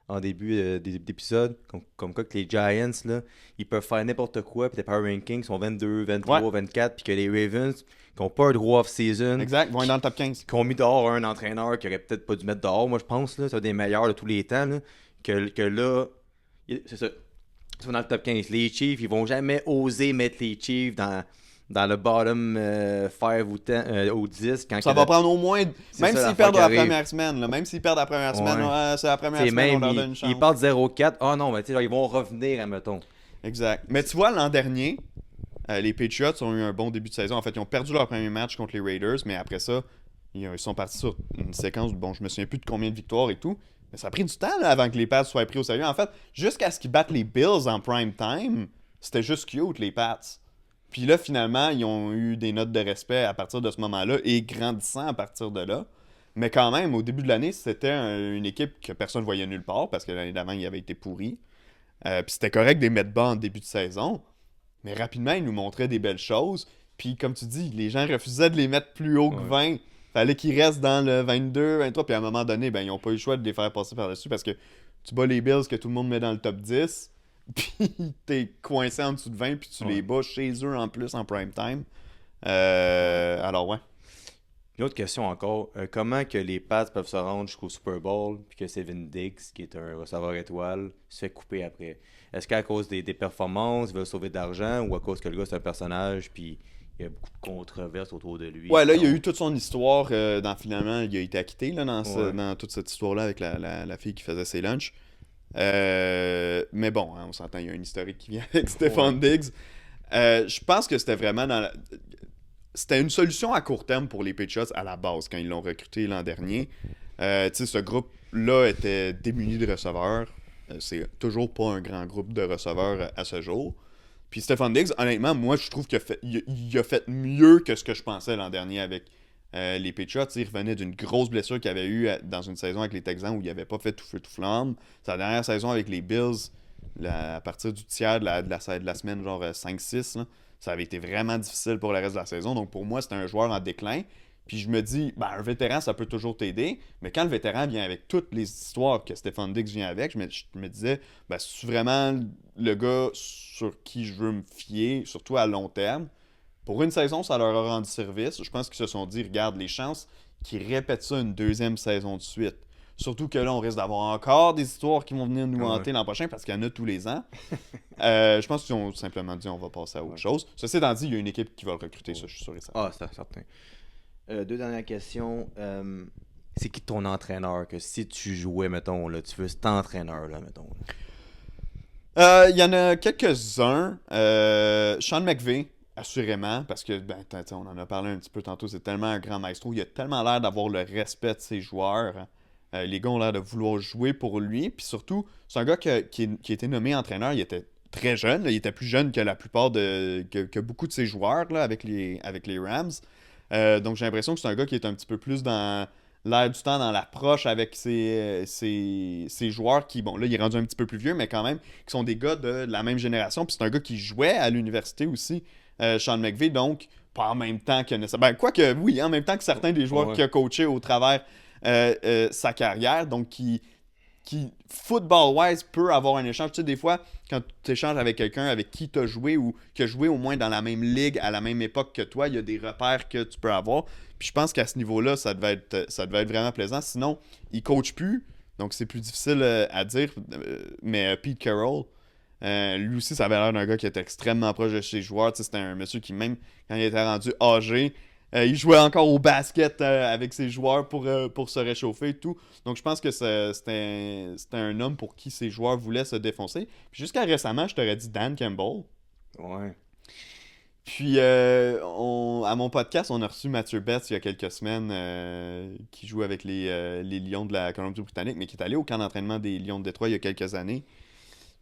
en début d'épisode, comme quoi que les Giants, là, ils peuvent faire n'importe quoi, puis les Power Rankings sont 22, 23, Ouais. 24, puis que les Ravens, qui n'ont pas un gros off-season, Exact, ils vont être dans le top 15. qui ont mis dehors un entraîneur qui aurait peut-être pas dû mettre dehors, moi je pense, là, c'est un des meilleurs de tous les temps, là, que là, c'est ça, ils sont dans le top 15. Les Chiefs, ils vont jamais oser mettre les Chiefs dans le bottom 5 ou 10. Quand Ça va prendre au moins. C'est Même ça, s'ils l'affaire perdent qui la arrive. première semaine, là, même s'ils perdent la première semaine, Ouais. c'est la première C'est semaine, on même, leur donne une chance. ils partent 0-4. Ah non, mais tu sais, genre, ils vont revenir, admettons. Exact. Mais tu vois, l'an dernier, les Patriots ont eu un bon début de saison. En fait, ils ont perdu leur premier match contre les Raiders, mais après ça, ils sont partis sur une séquence. Bon, je me souviens plus de combien de victoires et tout. Mais ça a pris du temps là, avant que les Pats soient pris au sérieux. En fait, jusqu'à ce qu'ils battent les Bills en prime time, c'était juste cute, les Pats. Puis là, finalement, ils ont eu des notes de respect à partir de ce moment-là et grandissant à partir de là. Mais quand même, au début de l'année, c'était une équipe que personne ne voyait nulle part parce que l'année d'avant, il avait été pourri. Puis c'était correct de les mettre bas en début de saison. Mais rapidement, ils nous montraient des belles choses. Puis comme tu dis, les gens refusaient de les mettre plus haut que Ouais. 20. Fallait qu'ils restent dans le 22, 23. Puis à un moment donné, ben, ils n'ont pas eu le choix de les faire passer par-dessus parce que tu bats les Bills que tout le monde met dans le top 10. Puis t'es coincé en dessous de 20. Puis tu Ouais. les bats chez eux en plus en prime time. Alors ouais. Une autre question encore. Comment que les Pats peuvent se rendre jusqu'au Super Bowl puis que Steven Diggs, qui est un receveur étoile, se fait couper après? Est-ce qu'à cause des performances, ils veulent sauver de l'argent ou à cause que le gars c'est un personnage puis il y a beaucoup de controverses autour de lui? Ouais, là, il y a Donc, eu toute son histoire. Finalement, il a été acquitté là, ouais. dans toute cette histoire-là avec la fille qui faisait ses lunchs. Mais bon, hein, on s'entend, il y a un historique qui vient avec Ouais. Stephon Diggs. Je pense que c'était vraiment c'était une solution à court terme pour les Patriots à la base quand ils l'ont recruté l'an dernier. Tu sais, ce groupe-là était démuni de receveurs. C'est toujours pas un grand groupe de receveurs à ce jour. Puis Stephon Diggs, honnêtement, moi, je trouve qu'il a fait mieux que ce que je pensais l'an dernier avec les Patriots. Il revenait d'une grosse blessure qu'il avait eue dans une saison avec les Texans où il n'avait pas fait tout feu tout flamme. Sa dernière saison avec les Bills, à partir du tiers de la semaine, genre 5-6, là, ça avait été vraiment difficile pour le reste de la saison. Donc pour moi, c'était un joueur en déclin. Puis je me dis, ben, un vétéran, ça peut toujours t'aider. Mais quand le vétéran vient avec toutes les histoires que Stephon Diggs vient avec, je me disais, ben, c'est vraiment le gars sur qui je veux me fier, surtout à long terme. Pour une saison, ça leur a rendu service. Je pense qu'ils se sont dit, regarde, les chances qu'ils répètent ça une deuxième saison de suite. Surtout que là, on risque d'avoir encore des histoires qui vont venir nous Ouais. hanter l'an prochain parce qu'il y en a tous les ans. Je pense qu'ils ont simplement dit, on va passer à autre Ouais. chose. Ceci étant dit, il y a une équipe qui va le recruter, ça, je suis sûr et certain. Ah, c'est certain. Deux dernières questions. C'est qui ton entraîneur que si tu jouais, mettons, là, tu veux cet entraîneur-là, mettons. Il y en a quelques-uns. Sean McVay, assurément, parce que ben, on en a parlé un petit peu tantôt, c'est tellement un grand maestro. Il a tellement l'air d'avoir le respect de ses joueurs. Les gars ont l'air de vouloir jouer pour lui. Puis surtout, c'est un gars qui a été nommé entraîneur. Il était très jeune. Là. Il était plus jeune que la plupart que beaucoup de ses joueurs là, avec les Rams. Donc j'ai l'impression que c'est un gars qui est un petit peu plus dans l'air du temps, dans l'approche avec ses joueurs qui, bon, là, il est rendu un petit peu plus vieux, mais quand même, qui sont des gars de la même génération. Puis c'est un gars qui jouait à l'université aussi, Sean McVay, donc pas en même temps que... Ben, quoique, oui, en même temps que certains des joueurs Ouais. qu'il a coachés au travers sa carrière, donc qui football-wise, peut avoir un échange. Tu sais, des fois, quand tu échanges avec quelqu'un avec qui tu as joué ou qui a joué au moins dans la même ligue à la même époque que toi, il y a des repères que tu peux avoir. Puis je pense qu'à ce niveau-là, ça devait être vraiment plaisant. Sinon, il coach plus, donc c'est plus difficile à dire. Mais Pete Carroll, lui aussi, ça avait l'air d'un gars qui était extrêmement proche de ses joueurs. Tu sais, c'était un monsieur qui, même quand il était rendu âgé, il jouait encore au basket avec ses joueurs pour se réchauffer et tout. Donc je pense que c'était un homme pour qui ses joueurs voulaient se défoncer. Puis jusqu'à récemment, je t'aurais dit Dan Campbell. Ouais. Puis à mon podcast, on a reçu Mathieu Betts il y a quelques semaines qui joue avec les Lions de la Colombie-Britannique, mais qui est allé au camp d'entraînement des Lions de Détroit il y a quelques années.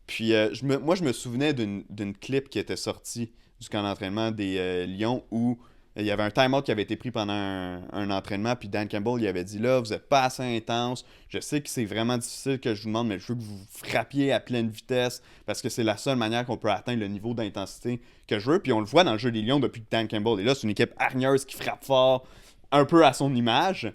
Puis moi, je me souvenais d'une clip qui était sortie du camp d'entraînement des Lions où il y avait un time-out qui avait été pris pendant un entraînement, puis Dan Campbell il avait dit là, vous êtes pas assez intense, je sais que c'est vraiment difficile que je vous demande, mais je veux que vous frappiez à pleine vitesse, parce que c'est la seule manière qu'on peut atteindre le niveau d'intensité que je veux, puis on le voit dans le jeu des Lions depuis que Dan Campbell est là, c'est une équipe hargneuse qui frappe fort, un peu à son image,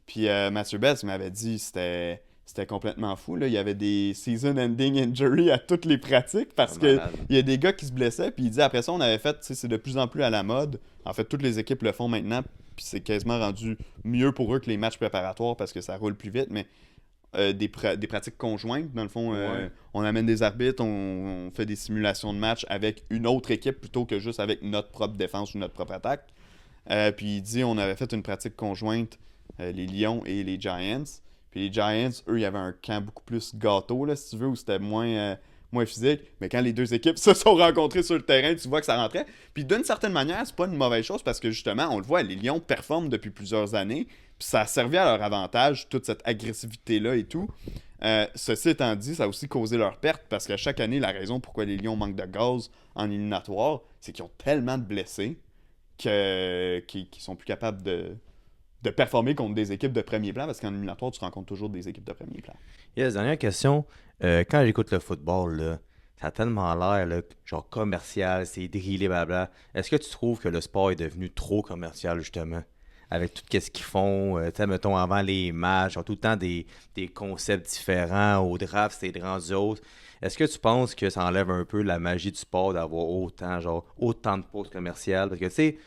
puis Mathieu Betts m'avait dit c'était complètement fou. Là. Il y avait des season-ending injuries à toutes les pratiques parce C'est que malade. il y a des gars qui se blessaient. Puis il dit après ça, on avait fait, c'est de plus en plus à la mode. En fait, toutes les équipes le font maintenant. Puis c'est quasiment rendu mieux pour eux que les matchs préparatoires parce que ça roule plus vite. Mais des pratiques conjointes, dans le fond, Ouais. on amène des arbitres, on fait des simulations de match avec une autre équipe plutôt que juste avec notre propre défense ou notre propre attaque. Puis il dit on avait fait une pratique conjointe, les Lions et les Giants. Puis les Giants, eux, il y avait un camp beaucoup plus gâteau, là, si tu veux, où c'était moins physique. Mais quand les deux équipes se sont rencontrées sur le terrain, tu vois que ça rentrait. Puis d'une certaine manière, c'est pas une mauvaise chose parce que justement, on le voit, les Lions performent depuis plusieurs années. Puis ça a servi à leur avantage, toute cette agressivité-là et tout. Ceci étant dit, ça a aussi causé leur perte parce que chaque année, la raison pourquoi les Lions manquent de gaz en éliminatoire, c'est qu'ils ont tellement de blessés qu'ils sont plus capables de performer contre des équipes de premier plan parce qu'en éliminatoire, tu rencontres toujours des équipes de premier plan. Yes, dernière question. Quand j'écoute le football, là, ça a tellement l'air, là, genre commercial, c'est drillé, blabla. Est-ce que tu trouves que le sport est devenu trop commercial, justement? Avec tout ce qu'ils font, tu sais, mettons, avant les matchs, ils ont tout le temps des concepts différents. Au draft, c'est grandiose. Est-ce que tu penses que ça enlève un peu la magie du sport d'avoir autant de pauses commerciales? Parce que, tu sais,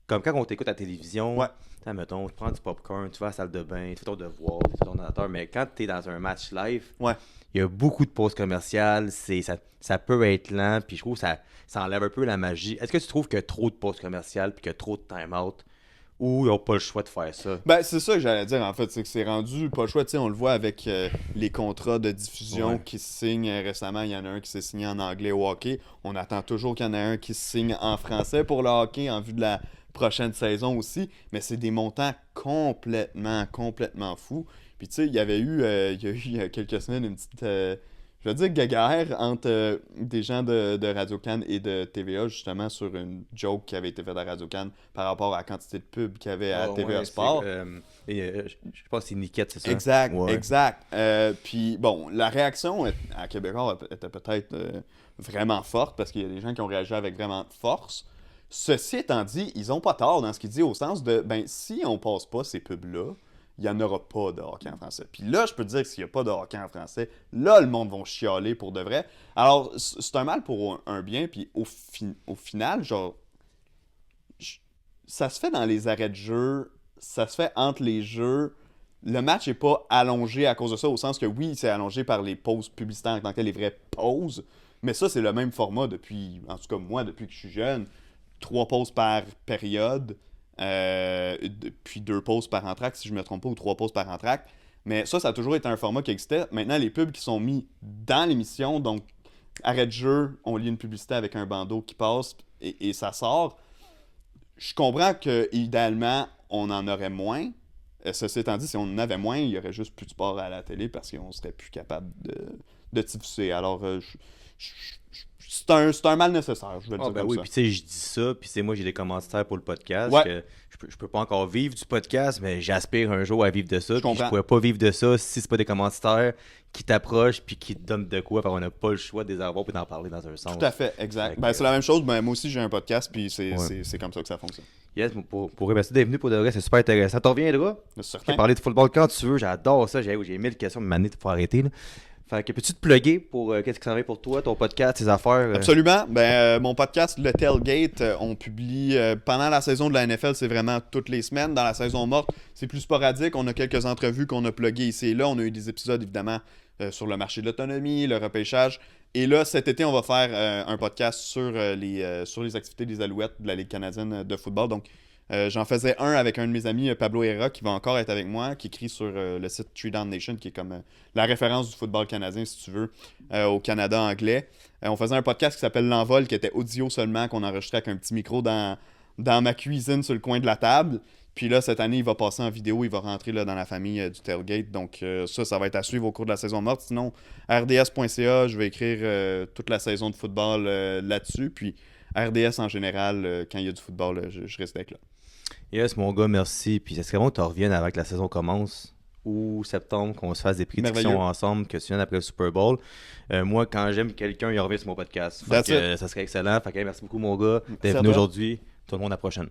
comme quand on t'écoute à la télévision, Ouais. tu sais, mettons, tu prends du popcorn, tu vas à la salle de bain, tu fais ton devoir, tu fais ton ordinateur, mais quand tu es dans un match live, Ouais. il y a beaucoup de pauses commerciales, ça peut être lent, puis je trouve que ça enlève un peu la magie. Est-ce que tu trouves qu'il y a trop de pauses commerciales, puis qu'il y a trop de time-out, ou ils n'ont pas le choix de faire ça? Ben, c'est ça que j'allais dire, en fait, c'est que c'est rendu pas le choix, tu sais, on le voit avec les contrats de diffusion Ouais. qui se signent récemment, il y en a un qui s'est signé en anglais au hockey, on attend toujours qu'il y en ait un qui se signe en français pour le hockey en vue de la prochaine saison aussi, mais c'est des montants complètement fous. Puis tu sais, il y a eu il y a quelques semaines une petite, je vais dire guéguerre entre des gens de Radio-Can et de TVA justement sur une joke qui avait été faite à Radio-Can par rapport à la quantité de pubs qu'il y avait à Ah, TVA ouais, Sport. je pense que c'est Niquette, c'est ça? Exact, Ouais. exact. Puis bon, la réaction à Québécois était peut-être vraiment forte parce qu'il y a des gens qui ont réagi avec vraiment de force. Ceci étant dit, ils ont pas tort dans ce qu'ils disent au sens de, ben, si on passe pas ces pubs-là, il n'y en aura pas de hockey en français. Puis là, je peux te dire que s'il n'y a pas de hockey en français, là, le monde va chialer pour de vrai. Alors, c'est un mal pour un bien, puis au final, genre, ça se fait dans les arrêts de jeu, ça se fait entre les jeux. Le match n'est pas allongé à cause de ça, au sens que oui, c'est allongé par les pauses publicitaires en tant que telles, les vraies pauses. Mais ça, c'est le même format depuis, en tout cas moi, depuis que je suis jeune. 3 pauses par période, puis 2 pauses par entracte, si je ne me trompe pas, ou 3 pauses par entracte. Mais ça a toujours été un format qui existait. Maintenant, les pubs qui sont mis dans l'émission, donc arrêt de jeu, on lit une publicité avec un bandeau qui passe et ça sort. Je comprends que idéalement on en aurait moins. Ceci étant dit, si on en avait moins, il y aurait juste plus de sport à la télé parce qu'on serait plus capable de diffuser. Alors, c'est un mal nécessaire, je vais le Ah dire ben comme oui, ça. puis tu sais, je dis ça, puis c'est moi j'ai des commanditaires pour le podcast, Ouais. que je peux pas encore vivre du podcast, mais j'aspire un jour à vivre de ça, puis je comprends. pourrais pas vivre de ça si c'est pas des commanditaires qui t'approchent puis qui te donnent de quoi, parce qu'on n'a pas le choix de les avoir puis d'en parler dans un sens. Tout à fait, exact. Fait que, Ben, c'est la même chose. Ben, moi aussi, j'ai un podcast, puis Ouais. c'est comme ça que ça fonctionne. Yes, pour remercier d'être venu pour de vrai, c'est super intéressant. T'en reviendras? C'est Tu certain. peux parler de football quand tu veux, j'adore ça, j'ai 1000 questions, mais maintenant, il faut arrêter, là. Fait que peux-tu te plugger pour qu'est-ce qui s'en vient pour toi, ton podcast, tes affaires? Absolument. Ben, mon podcast, Le Tailgate, on publie pendant la saison de la NFL, c'est vraiment toutes les semaines. Dans la saison morte, c'est plus sporadique. On a quelques entrevues qu'on a pluguées ici et là. On a eu des épisodes, évidemment, sur le marché de l'autonomie, le repêchage. Et là, cet été, on va faire un podcast sur les activités des Alouettes de la Ligue canadienne de football. Donc, j'en faisais un avec un de mes amis, Pablo Herrera, qui va encore être avec moi, qui écrit sur le site Three Down Nation, qui est comme la référence du football canadien, si tu veux, au Canada anglais. On faisait un podcast qui s'appelle L'Envol, qui était audio seulement, qu'on enregistrait avec un petit micro dans ma cuisine sur le coin de la table. Puis là, cette année, il va passer en vidéo, il va rentrer là, dans la famille du Tailgate. Donc ça va être à suivre au cours de la saison morte. Sinon, rds.ca, je vais écrire toute la saison de football là-dessus. Puis RDS en général, quand il y a du football, je risque d'être là. Yes, mon gars, merci. Puis ça serait bon que tu reviennes avant que la saison commence, ou septembre, qu'on se fasse des prédictions Merveilleux. ensemble, que tu viennes après le Super Bowl. Moi, quand j'aime quelqu'un, il revient sur mon podcast. Fait That's que, ça serait excellent. Fait que, merci beaucoup, mon gars, Merci d'être à venu toi. aujourd'hui. Tout le monde, à la prochaine.